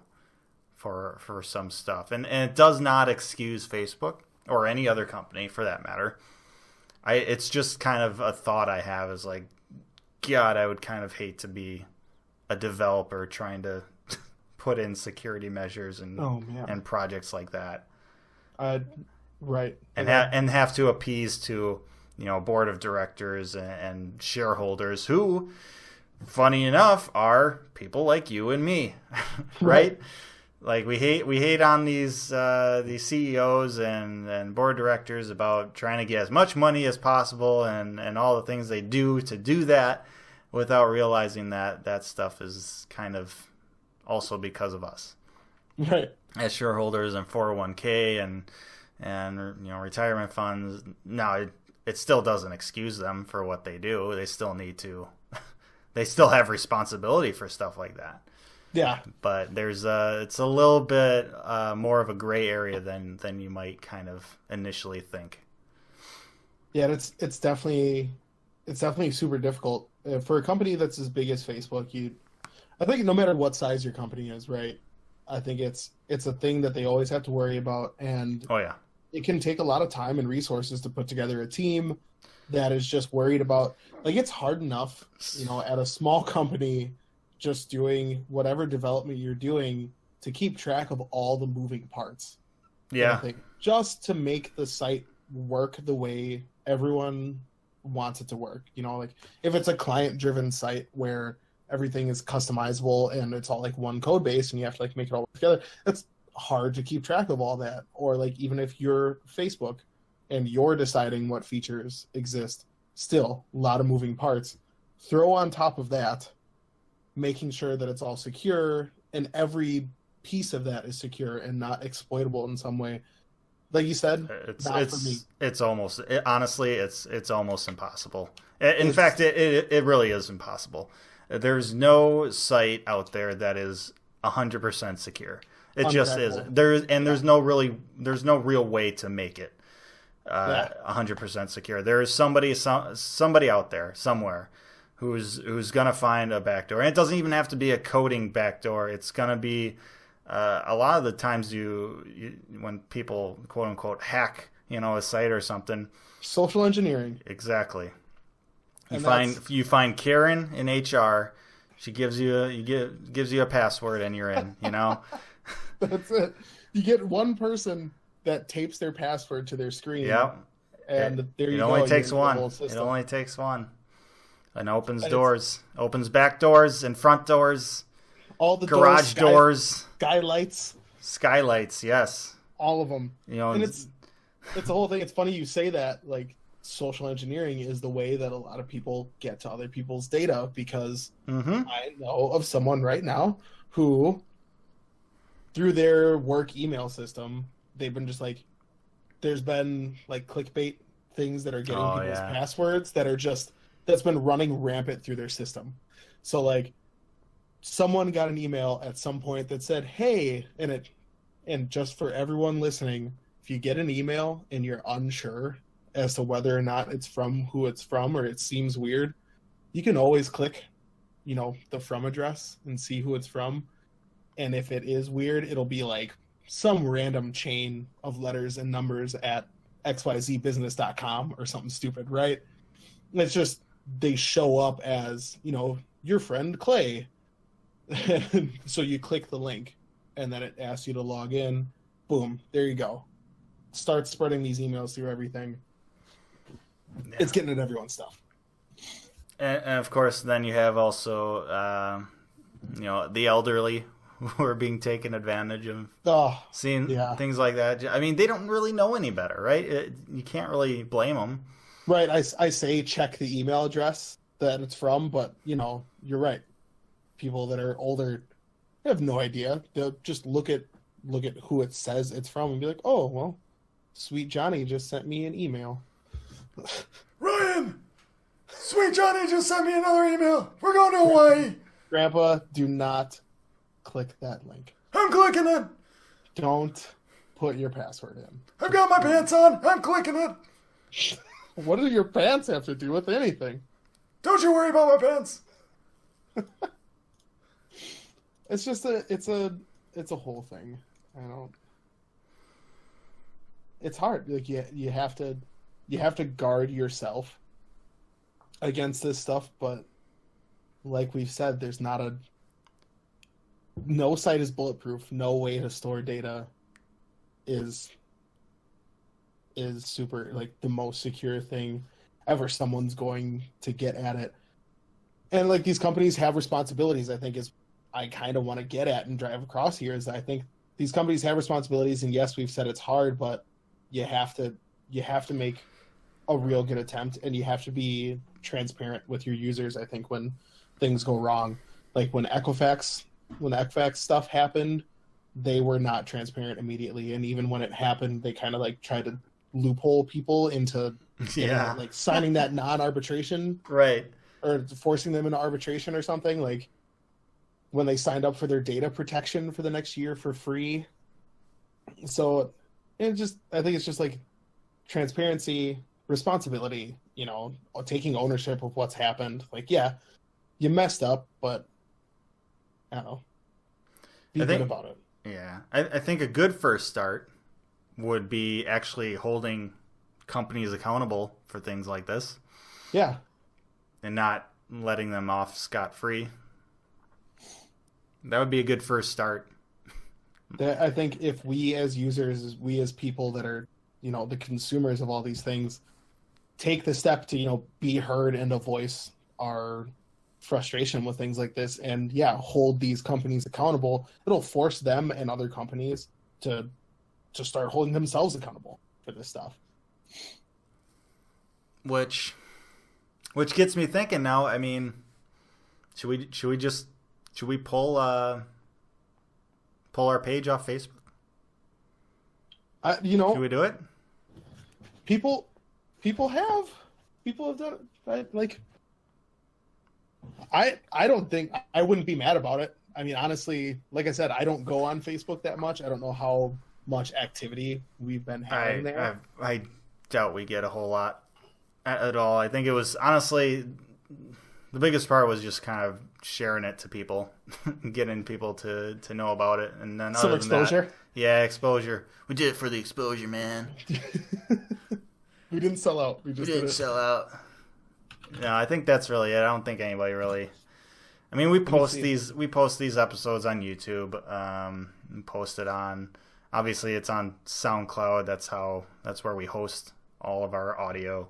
[SPEAKER 2] for some stuff. And it does not excuse Facebook or any other company for that matter. It's just kind of a thought I have is like, God, I would kind of hate to be a developer trying to put in security measures and projects like that.
[SPEAKER 3] Right.
[SPEAKER 2] And have to appease to, board of directors and shareholders who, funny enough, are people like you and me, right? Like, we hate on these CEOs and board directors about trying to get as much money as possible and all the things they do to do that, without realizing that stuff is kind of also because of us,
[SPEAKER 3] right? As
[SPEAKER 2] shareholders and 401k and retirement funds. Now it still doesn't excuse them for what they do. They still need to. They still have responsibility for stuff like that.
[SPEAKER 3] Yeah.
[SPEAKER 2] But there's it's a little bit more of a gray area than you might kind of initially think.
[SPEAKER 3] Yeah, it's definitely super difficult for a company that's as big as Facebook. I think no matter what size your company is, right? I think it's a thing that they always have to worry about, and
[SPEAKER 2] oh yeah,
[SPEAKER 3] it can take a lot of time and resources to put together a team that is just worried about, like, it's hard enough, at a small company, just doing whatever development you're doing to keep track of all the moving parts.
[SPEAKER 2] Yeah.
[SPEAKER 3] I think just to make the site work the way everyone wants it to work. Like if it's a client-driven site where everything is customizable and it's all like one code base and you have to like make it all work together, that's hard to keep track of all that. Or like even if you're Facebook and you're deciding what features exist, still a lot of moving parts. Throw on top of that making sure that it's all secure and every piece of that is secure and not exploitable in some way. Like you said,
[SPEAKER 2] it's almost honestly it's almost impossible. In fact, it really is impossible. There's no site out there that is 100% secure. It just isn't. There's no real way to make it 100% secure. There is somebody out there somewhere who's gonna find a backdoor, and it doesn't even have to be a coding backdoor. It's gonna be a lot of the times you when people quote unquote hack a site or something.
[SPEAKER 3] Social engineering.
[SPEAKER 2] Exactly. You find Karen in HR. She gives you a password and you're in.
[SPEAKER 3] That's it. You get one person that tapes their password to their screen.
[SPEAKER 2] Yep.
[SPEAKER 3] And there you go.
[SPEAKER 2] It only takes one. It only takes one. And opens doors. Opens back doors and front doors.
[SPEAKER 3] All the
[SPEAKER 2] garage doors.
[SPEAKER 3] Skylights.
[SPEAKER 2] Skylights, yes.
[SPEAKER 3] All of them. And it's the whole thing. It's funny you say that. Like, social engineering is the way that a lot of people get to other people's data, because I know of someone right now who, through their work email system, they've been just like, there's been like clickbait things that are getting people's passwords that's been running rampant through their system. So like someone got an email at some point that said, hey, and just for everyone listening, if you get an email and you're unsure as to whether or not it's from who it's from or it seems weird, you can always click, the from address and see who it's from. And if it is weird, it'll be like some random chain of letters and numbers at xyzbusiness.com or something stupid, right? It's just, they show up as, your friend Clay. So you click the link and then it asks you to log in. Boom, there you go. Start spreading these emails through everything. Yeah. It's getting at everyone's stuff.
[SPEAKER 2] And of course, then you have also, the elderly who are being taken advantage of. Seeing things like that. I mean, they don't really know any better, right? You can't really blame them.
[SPEAKER 3] Right. I say check the email address that it's from, but, you're right. People that are older have no idea. They'll just look at who it says it's from and be like, oh, well, Sweet Johnny just sent me an email.
[SPEAKER 2] Ryan! Sweet Johnny just sent me another email. We're going to Hawaii.
[SPEAKER 3] Grandpa, do not click that link.
[SPEAKER 2] I'm clicking it.
[SPEAKER 3] Don't put your password in.
[SPEAKER 2] I've got my pants on. I'm clicking it.
[SPEAKER 3] What do your pants have to do with anything?
[SPEAKER 2] Don't you worry about my pants.
[SPEAKER 3] It's just it's a whole thing. It's hard. Like you have to guard yourself against this stuff, but like we've said, there's no site is bulletproof. No way to store data is super, like, the most secure thing ever. Someone's going to get at it. And like, these companies have responsibilities, I think, is I kind of want to get at and drive across here, is I think these companies have responsibilities, and yes, we've said it's hard, but you have to make a real good attempt, and you have to be transparent with your users, I think, when things go wrong. Like when the Equifax stuff happened, they were not transparent immediately, and even when it happened, they kind of like tried to loophole people into like signing that non-arbitration,
[SPEAKER 2] right,
[SPEAKER 3] or forcing them into arbitration or something. Like, when they signed up for their data protection for the next year for free. So I think it's just like transparency, responsibility, taking ownership of what's happened. Like, yeah, you messed up, but I don't know. Be good about it.
[SPEAKER 2] Yeah. I think a good first start would be actually holding companies accountable for things like this.
[SPEAKER 3] Yeah.
[SPEAKER 2] And not letting them off scot-free. That would be a good first start.
[SPEAKER 3] I think if we as users, we as people that are, the consumers of all these things, take the step to, be heard and to voice our frustration with things like this, and hold these companies accountable, it'll force them and other companies to start holding themselves accountable for this stuff.
[SPEAKER 2] Which gets me thinking now. I mean, should we pull our page off Facebook?
[SPEAKER 3] Should
[SPEAKER 2] we do it?
[SPEAKER 3] People have done it. I don't think I wouldn't be mad about it. I mean, honestly, like I said, I don't go on Facebook that much. I don't know how much activity we've been having there.
[SPEAKER 2] I doubt we get a whole lot at all. I think it was, honestly, the biggest part was just kind of sharing it to people, getting people to know about it, and then
[SPEAKER 3] some exposure.
[SPEAKER 2] Exposure. We did it for the exposure, man.
[SPEAKER 3] We didn't sell out. We didn't
[SPEAKER 2] sell out. No, I think that's really it. I don't think anybody really. I mean, we post these episodes on YouTube. Post it on. Obviously, it's on SoundCloud. That's where we host all of our audio.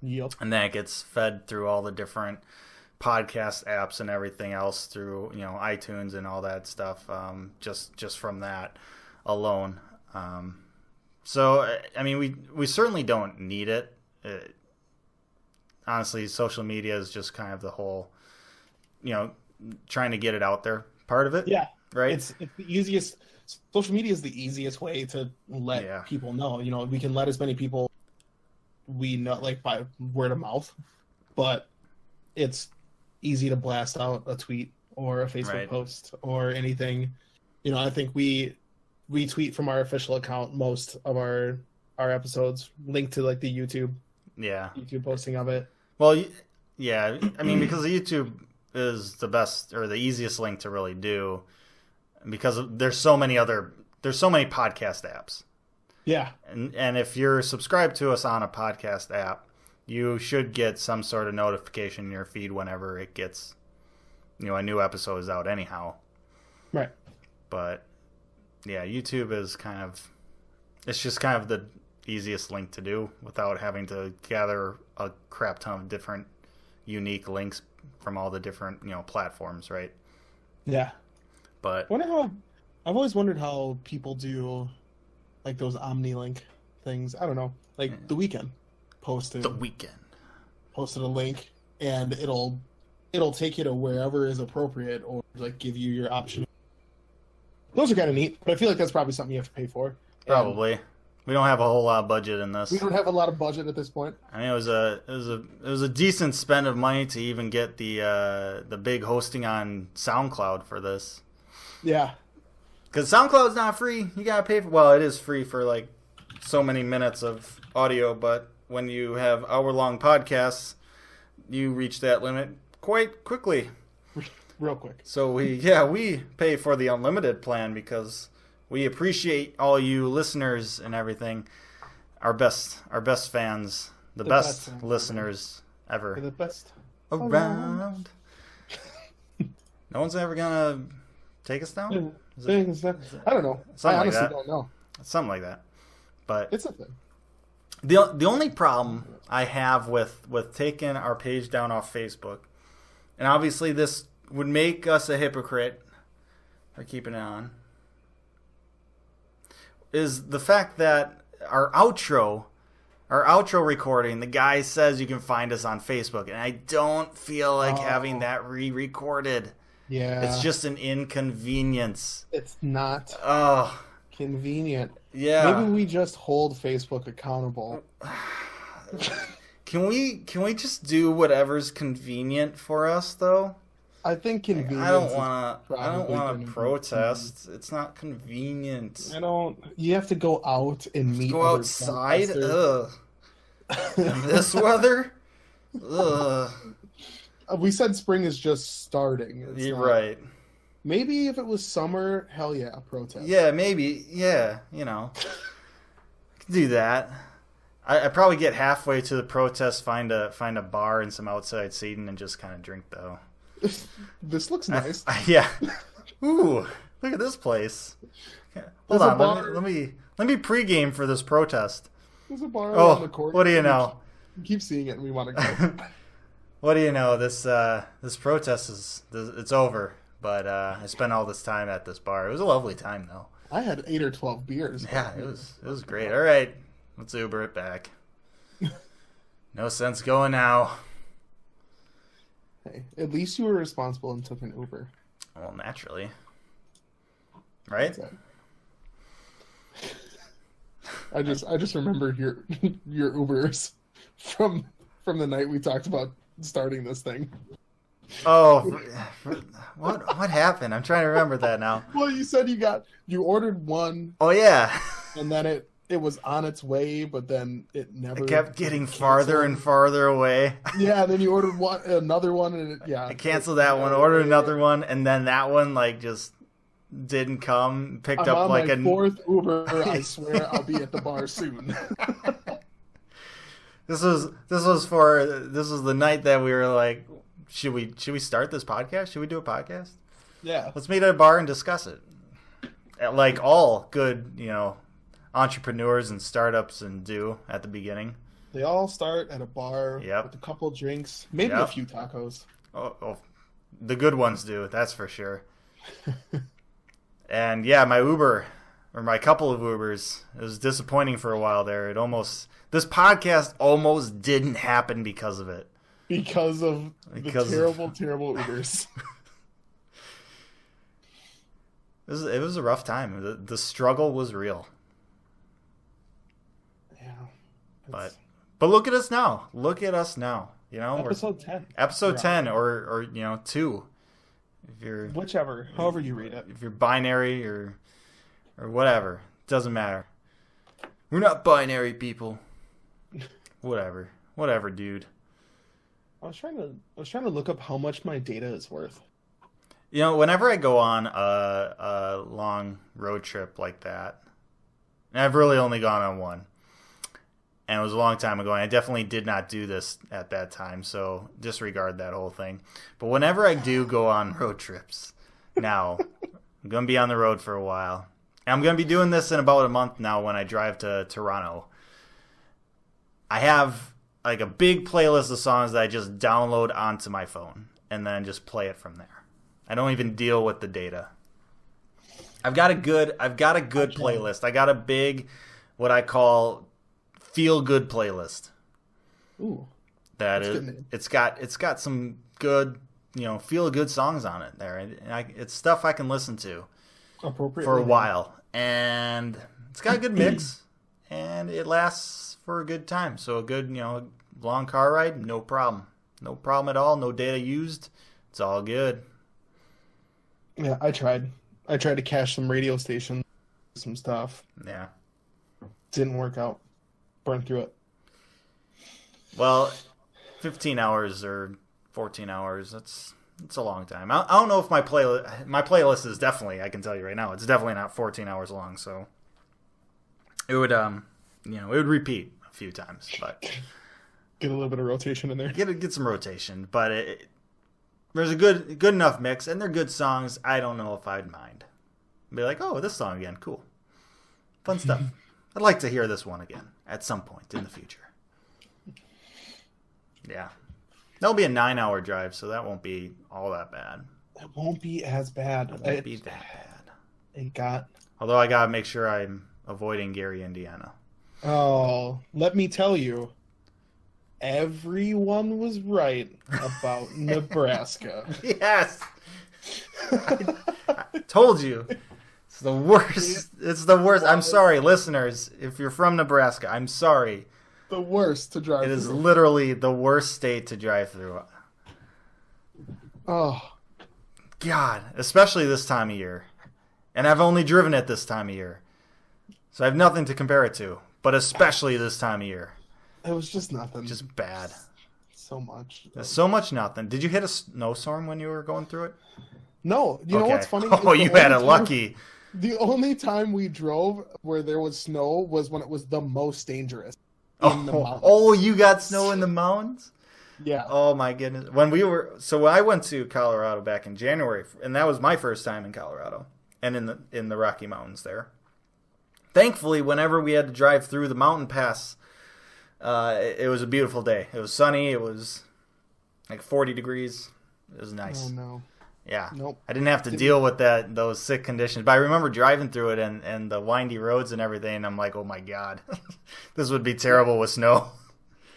[SPEAKER 3] Yep.
[SPEAKER 2] And that gets fed through all the different podcast apps and everything else through iTunes and all that stuff. Just from that alone. So I mean, we certainly don't need it. Honestly, social media is just kind of the whole, trying to get it out there part of it.
[SPEAKER 3] Yeah.
[SPEAKER 2] Right.
[SPEAKER 3] It's the easiest. Social media is the easiest way to let people know. We can let as many people we know, like, by word of mouth, but it's easy to blast out a tweet or a Facebook post or anything. I think we tweet from our official account most of our episodes, linked to like the YouTube posting of it.
[SPEAKER 2] Well, yeah, I mean, because YouTube is the best or the easiest link to really do, because there's so many podcast apps.
[SPEAKER 3] Yeah.
[SPEAKER 2] And if you're subscribed to us on a podcast app, you should get some sort of notification in your feed whenever it gets, a new episode is out anyhow.
[SPEAKER 3] Right.
[SPEAKER 2] But yeah, YouTube is it's just kind of the easiest link to do without having to gather a crap ton of different unique links from all the different, platforms, right?
[SPEAKER 3] Yeah.
[SPEAKER 2] But
[SPEAKER 3] I've always wondered how people do like those OmniLink things. I don't know. Like The Weeknd posted a link, and it'll take you to wherever is appropriate, or like give you your option. Those are kind of neat, but I feel like that's probably something you have to pay for.
[SPEAKER 2] Probably. We don't have a whole lot of budget in this.
[SPEAKER 3] We don't have a lot of budget at this point.
[SPEAKER 2] I mean, it was a decent spend of money to even get the big hosting on SoundCloud for this.
[SPEAKER 3] Yeah.
[SPEAKER 2] Because SoundCloud's not free. You gotta pay for. Well, it is free for like so many minutes of audio, but when you have hour-long podcasts, you reach that limit quite quickly.
[SPEAKER 3] Real quick.
[SPEAKER 2] So we pay for the unlimited plan because we appreciate all you listeners and everything. Our best fans, the best listeners ever.
[SPEAKER 3] We're the best
[SPEAKER 2] around. No one's ever gonna take us down?
[SPEAKER 3] I don't know. I honestly don't know.
[SPEAKER 2] Something like that. But
[SPEAKER 3] it's a thing.
[SPEAKER 2] The only problem I have with taking our page down off Facebook, and obviously this would make us a hypocrite for keeping it on, is the fact that our outro recording, the guy says you can find us on Facebook, and I don't feel like having that re-recorded.
[SPEAKER 3] Yeah.
[SPEAKER 2] It's just an inconvenience.
[SPEAKER 3] It's not convenient.
[SPEAKER 2] Yeah.
[SPEAKER 3] Maybe we just hold Facebook accountable.
[SPEAKER 2] Can we just do whatever's convenient for us, though?
[SPEAKER 3] I think convenience.
[SPEAKER 2] I don't want to
[SPEAKER 3] to
[SPEAKER 2] protest. It's not convenient.
[SPEAKER 3] You have to go out and meet.
[SPEAKER 2] Go outside. Ugh. In this weather. Ugh.
[SPEAKER 3] We said spring is just starting.
[SPEAKER 2] You're right.
[SPEAKER 3] Maybe if it was summer, hell yeah, protest.
[SPEAKER 2] Yeah, maybe. Yeah, do that. I probably get halfway to the protest, find a bar and some outside seating, and just kind of drink though.
[SPEAKER 3] This looks nice.
[SPEAKER 2] Yeah. Ooh, look at this place. Hold on, let me pregame for this protest.
[SPEAKER 3] There's a bar around the corner.
[SPEAKER 2] What do you know?
[SPEAKER 3] We keep seeing it, and we want to go.
[SPEAKER 2] What do you know? This protest it's over. But I spent all this time at this bar. It was a lovely time, though.
[SPEAKER 3] I had 8 or 12 beers.
[SPEAKER 2] Yeah, it was great. All right, let's Uber it back. No sense going now.
[SPEAKER 3] Hey, at least you were responsible and took an Uber.
[SPEAKER 2] Well, naturally, right?
[SPEAKER 3] I just remember your Ubers from the night we talked about starting this thing.
[SPEAKER 2] Oh, what happened? I'm trying to remember that now.
[SPEAKER 3] Well, you said you ordered one.
[SPEAKER 2] Oh yeah.
[SPEAKER 3] And then it was on its way, but then it never.
[SPEAKER 2] It kept getting farther and farther away.
[SPEAKER 3] Yeah, and then you ordered another one, and
[SPEAKER 2] I canceled that one, ordered another one, and then that one just didn't come. Picked
[SPEAKER 3] I'm
[SPEAKER 2] up
[SPEAKER 3] on my fourth Uber. I swear I'll be at the bar soon.
[SPEAKER 2] This was the night that we were like, should we start this podcast? Should we do a podcast?
[SPEAKER 3] Yeah.
[SPEAKER 2] Let's meet at a bar and discuss it. Like all good, entrepreneurs and startups and do at the beginning.
[SPEAKER 3] They all start at a bar with a couple drinks, maybe a few tacos.
[SPEAKER 2] Oh, the good ones do, that's for sure. And yeah, my Uber, or my couple of Ubers, it was disappointing for a while there. This podcast almost didn't happen because of it.
[SPEAKER 3] Because of the terrible Ubers.
[SPEAKER 2] It was a rough time. The struggle was real.
[SPEAKER 3] Yeah.
[SPEAKER 2] But look at us now. Look at us now.
[SPEAKER 3] Episode 10.
[SPEAKER 2] Episode 10 or 2. If you're
[SPEAKER 3] whichever, however you read it.
[SPEAKER 2] If you're binary or whatever, doesn't matter. We're not binary people. Whatever, dude.
[SPEAKER 3] I was trying to look up how much my data is worth.
[SPEAKER 2] Whenever I go on a long road trip like that, and I've really only gone on one, and it was a long time ago, and I definitely did not do this at that time, so disregard that whole thing. But whenever I do go on road trips, now, I'm going to be on the road for a while. And I'm going to be doing this in about a month now when I drive to Toronto. I have a big playlist of songs that I just download onto my phone and then just play it from there. I don't even deal with the data. I've got a good playlist. I got a big, what I call feel good playlist.
[SPEAKER 3] Ooh.
[SPEAKER 2] It's got some good, feel good songs on it there. And it's stuff I can listen to for a while. And it's got a good mix and it lasts for a good time. So a good, long car ride, no problem. No problem at all. No data used. It's all good.
[SPEAKER 3] Yeah, I tried to cache some radio stations, some stuff.
[SPEAKER 2] Yeah.
[SPEAKER 3] Didn't work out. Burned through it.
[SPEAKER 2] Well, 15 hours or 14 hours, it's a long time. I don't know if my playlist is definitely, I can tell you right now, it's definitely not 14 hours long, so it would it would repeat a few times, but
[SPEAKER 3] get a little bit of rotation in there.
[SPEAKER 2] Get some rotation, but there's a good enough mix, and they're good songs. I don't know if I'd mind. Be like, oh, this song again, cool, fun stuff. I'd like to hear this one again at some point in the future. Yeah, that'll be a 9-hour drive, so that won't be all that bad.
[SPEAKER 3] It won't be as bad.
[SPEAKER 2] It won't be that bad. Although I gotta make sure I'm avoiding Gary, Indiana.
[SPEAKER 3] Oh, let me tell you. Everyone was right about Nebraska.
[SPEAKER 2] Yes. I told you. It's the worst. It's the worst. I'm sorry, listeners. If you're from Nebraska, I'm sorry.
[SPEAKER 3] The worst to drive through.
[SPEAKER 2] It is literally the worst state to drive through.
[SPEAKER 3] Oh,
[SPEAKER 2] God, especially this time of year. And I've only driven it this time of year. So I have nothing to compare it to. But especially this time of year.
[SPEAKER 3] It was just nothing.
[SPEAKER 2] Just bad.
[SPEAKER 3] So much.
[SPEAKER 2] So much nothing. Did you hit a snowstorm when you were going through it?
[SPEAKER 3] No. You know what's funny?
[SPEAKER 2] Oh, you had it lucky.
[SPEAKER 3] The only time we drove where there was snow was when it was the most dangerous.
[SPEAKER 2] Oh, you got snow in the mountains?
[SPEAKER 3] Yeah.
[SPEAKER 2] Oh my goodness. So I went to Colorado back in January, and that was my first time in Colorado and in the Rocky Mountains there. Thankfully, whenever we had to drive through the mountain pass, it was a beautiful day. It was sunny. It was like 40 degrees. It was nice.
[SPEAKER 3] Oh no.
[SPEAKER 2] Yeah.
[SPEAKER 3] Nope.
[SPEAKER 2] I didn't have to deal with those sick conditions. But I remember driving through it and the windy roads and everything, and I'm like, oh my God. This would be terrible with snow.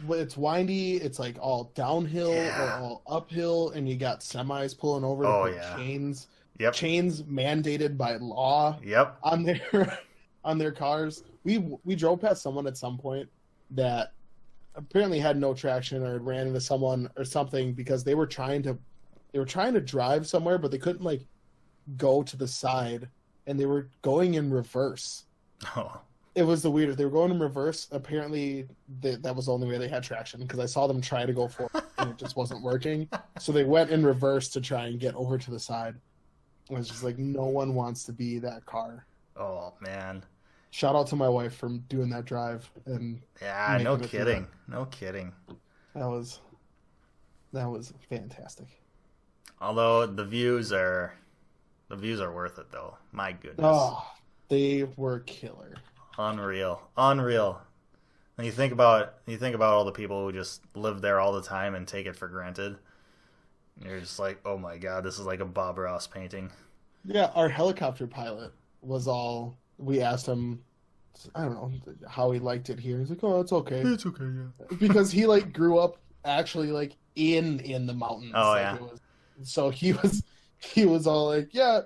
[SPEAKER 3] It's windy. It's like all downhill or all uphill, and you got semis pulling over to put chains.
[SPEAKER 2] Yep.
[SPEAKER 3] Chains mandated by law.
[SPEAKER 2] Yep.
[SPEAKER 3] On their cars. We drove past someone at some point that apparently had no traction or ran into someone or something because they were trying to drive somewhere, but they couldn't like go to the side, and they were going in reverse.
[SPEAKER 2] Oh.
[SPEAKER 3] It was the weirdest. They were going in reverse. Apparently, that was the only way they had traction because I saw them try to go forward and it just wasn't working. So they went in reverse to try and get over to the side. I was just like, no one wants to be that car.
[SPEAKER 2] Oh man!
[SPEAKER 3] Shout out to my wife for doing that drive and
[SPEAKER 2] no kidding, no kidding.
[SPEAKER 3] That was fantastic.
[SPEAKER 2] Although the views are worth it though. My goodness.
[SPEAKER 3] Oh, they were killer.
[SPEAKER 2] Unreal. And you think about all the people who just live there all the time and take it for granted. You're just like, oh my God, this is like a Bob Ross painting.
[SPEAKER 3] Yeah, our helicopter pilot was all. We asked him, I don't know how he liked it here. He's like, oh, it's okay.
[SPEAKER 2] It's okay, yeah.
[SPEAKER 3] Because he like grew up actually like in the mountains.
[SPEAKER 2] Oh
[SPEAKER 3] like,
[SPEAKER 2] yeah.
[SPEAKER 3] So he was all like, yeah,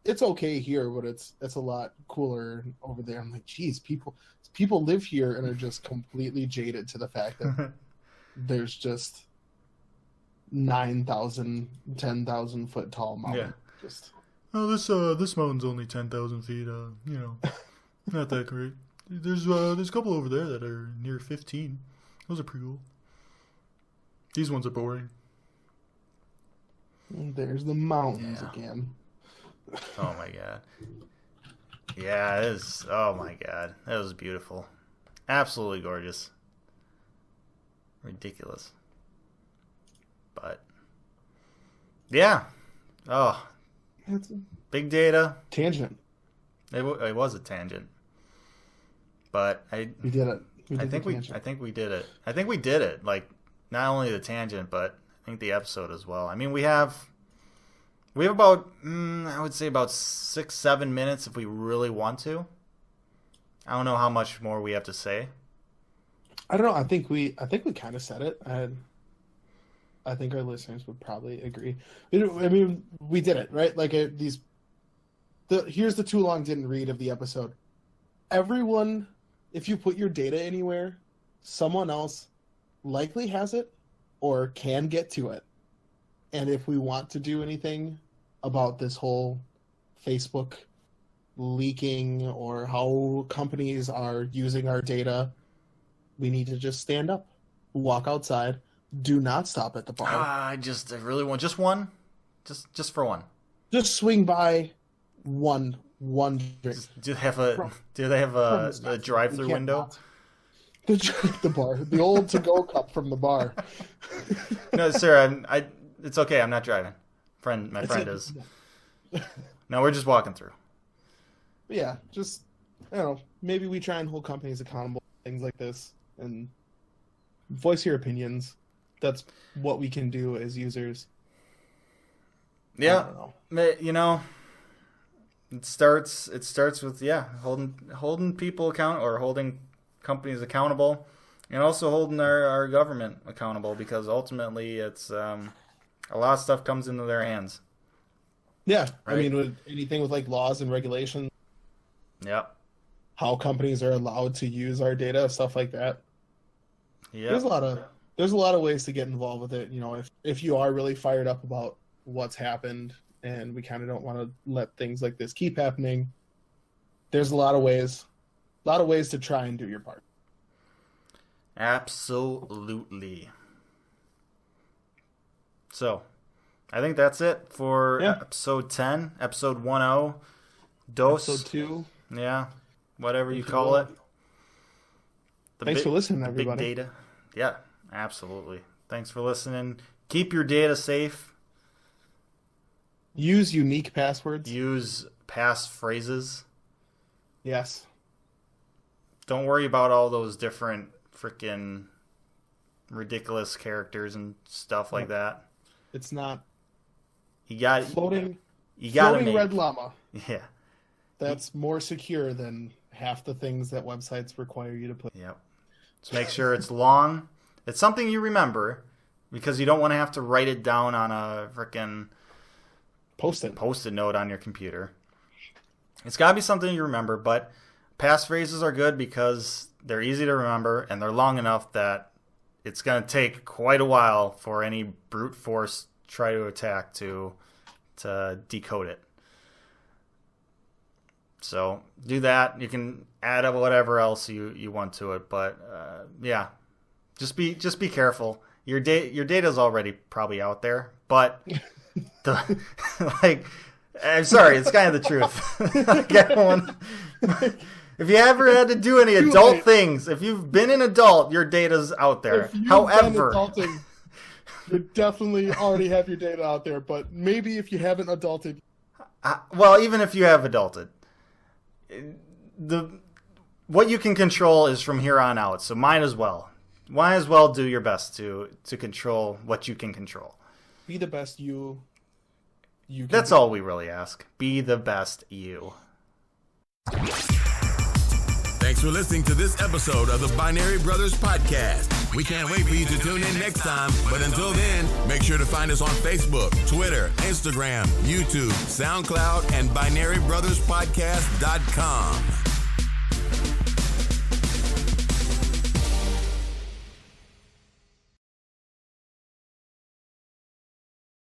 [SPEAKER 3] it's okay here, but it's a lot cooler over there. I'm like, geez, people live here and are just completely jaded to the fact that there's just 9,000, 10,000 foot tall mountain.
[SPEAKER 2] Yeah.
[SPEAKER 3] Just
[SPEAKER 2] this mountain's only 10,000 feet. Not that great. There's a couple over there that are near 15. Those are pretty cool. These ones are boring.
[SPEAKER 3] There's the mountains again.
[SPEAKER 2] Oh my God. Yeah, it is. Oh my God. That was beautiful. Absolutely gorgeous. Ridiculous. But, yeah. Oh.
[SPEAKER 3] It's a
[SPEAKER 2] big data.
[SPEAKER 3] tangent.
[SPEAKER 2] It was a tangent. But
[SPEAKER 3] we did it.
[SPEAKER 2] I think we did it. I think we did it. Like, not only the tangent, but I think the episode as well. I mean, we have about, I would say about 6-7 minutes if we really want to. I don't know how much more we have to say.
[SPEAKER 3] I don't know. I think we kind of said it. I think our listeners would probably agree. I mean, we did it, right? Like here's the too long didn't read of the episode. Everyone, if you put your data anywhere, someone else likely has it or can get to it. And if we want to do anything about this whole Facebook leaking or how companies are using our data, we need to just stand up, walk outside, do not stop at the bar.
[SPEAKER 2] I really want just one, just for one.
[SPEAKER 3] Just swing by one drink.
[SPEAKER 2] Do they have a drive-through window?
[SPEAKER 3] The bar, the old to-go cup from the bar.
[SPEAKER 2] No, sir. It's okay. I'm not driving. My friend is. No, we're just walking through.
[SPEAKER 3] Yeah, just I don't know. Maybe we try and hold companies accountable for things like this and voice your opinions. That's what we can do as users.
[SPEAKER 2] Yeah, it starts with holding people holding companies accountable, and also holding our government accountable, because ultimately it's a lot of stuff comes into their hands.
[SPEAKER 3] Yeah, right? I mean,
[SPEAKER 2] with
[SPEAKER 3] anything with like laws and regulations.
[SPEAKER 2] Yeah.
[SPEAKER 3] How companies are allowed to use our data, stuff like that.
[SPEAKER 2] Yeah.
[SPEAKER 3] There's a lot of ways to get involved with it. You know, if you are really fired up about what's happened and we kind of don't want to let things like this keep happening. There's a lot of ways to try and do your part.
[SPEAKER 2] Absolutely. So, I think that's it for episode 10, episode 10, dose.
[SPEAKER 3] Episode 2.
[SPEAKER 2] Yeah, whatever you call it.
[SPEAKER 3] Thanks for listening, everybody.
[SPEAKER 2] Big data. Yeah, absolutely. Thanks for listening. Keep your data safe.
[SPEAKER 3] Use unique passwords.
[SPEAKER 2] Use passphrases.
[SPEAKER 3] Yes.
[SPEAKER 2] Don't worry about all those different freaking ridiculous characters and stuff like that.
[SPEAKER 3] It's not.
[SPEAKER 2] You got
[SPEAKER 3] floating.
[SPEAKER 2] You got
[SPEAKER 3] floating red llama.
[SPEAKER 2] Yeah.
[SPEAKER 3] That's more secure than half the things that websites require you to put.
[SPEAKER 2] Yep. Just make sure it's long. It's something you remember because you don't want to have to write it down on a freaking post-it note on your computer. It's got to be something you remember, but passphrases are good because they're easy to remember and they're long enough that it's going to take quite a while for any brute force try to attack to decode it. So do that. You can add up whatever else you want to it, but yeah, just be careful. Your data is already probably out there, but I'm sorry, it's kind of the truth. Like everyone, if you ever had to do any adult things, if you've been an adult, your data's out there. However,
[SPEAKER 3] adulting, you definitely already have your data out there, but maybe if you haven't adulted.
[SPEAKER 2] Well, even if you have adulted, what you can control is from here on out. So might as well do your best to control what you can control.
[SPEAKER 3] Be the best you can.
[SPEAKER 2] That's all we really ask. Be the best you.
[SPEAKER 1] Thanks for listening to this episode of the Binary Brothers Podcast. We can't wait for you to tune in next time. But until then, make sure to find us on Facebook, Twitter, Instagram, YouTube, SoundCloud, and BinaryBrothersPodcast.com.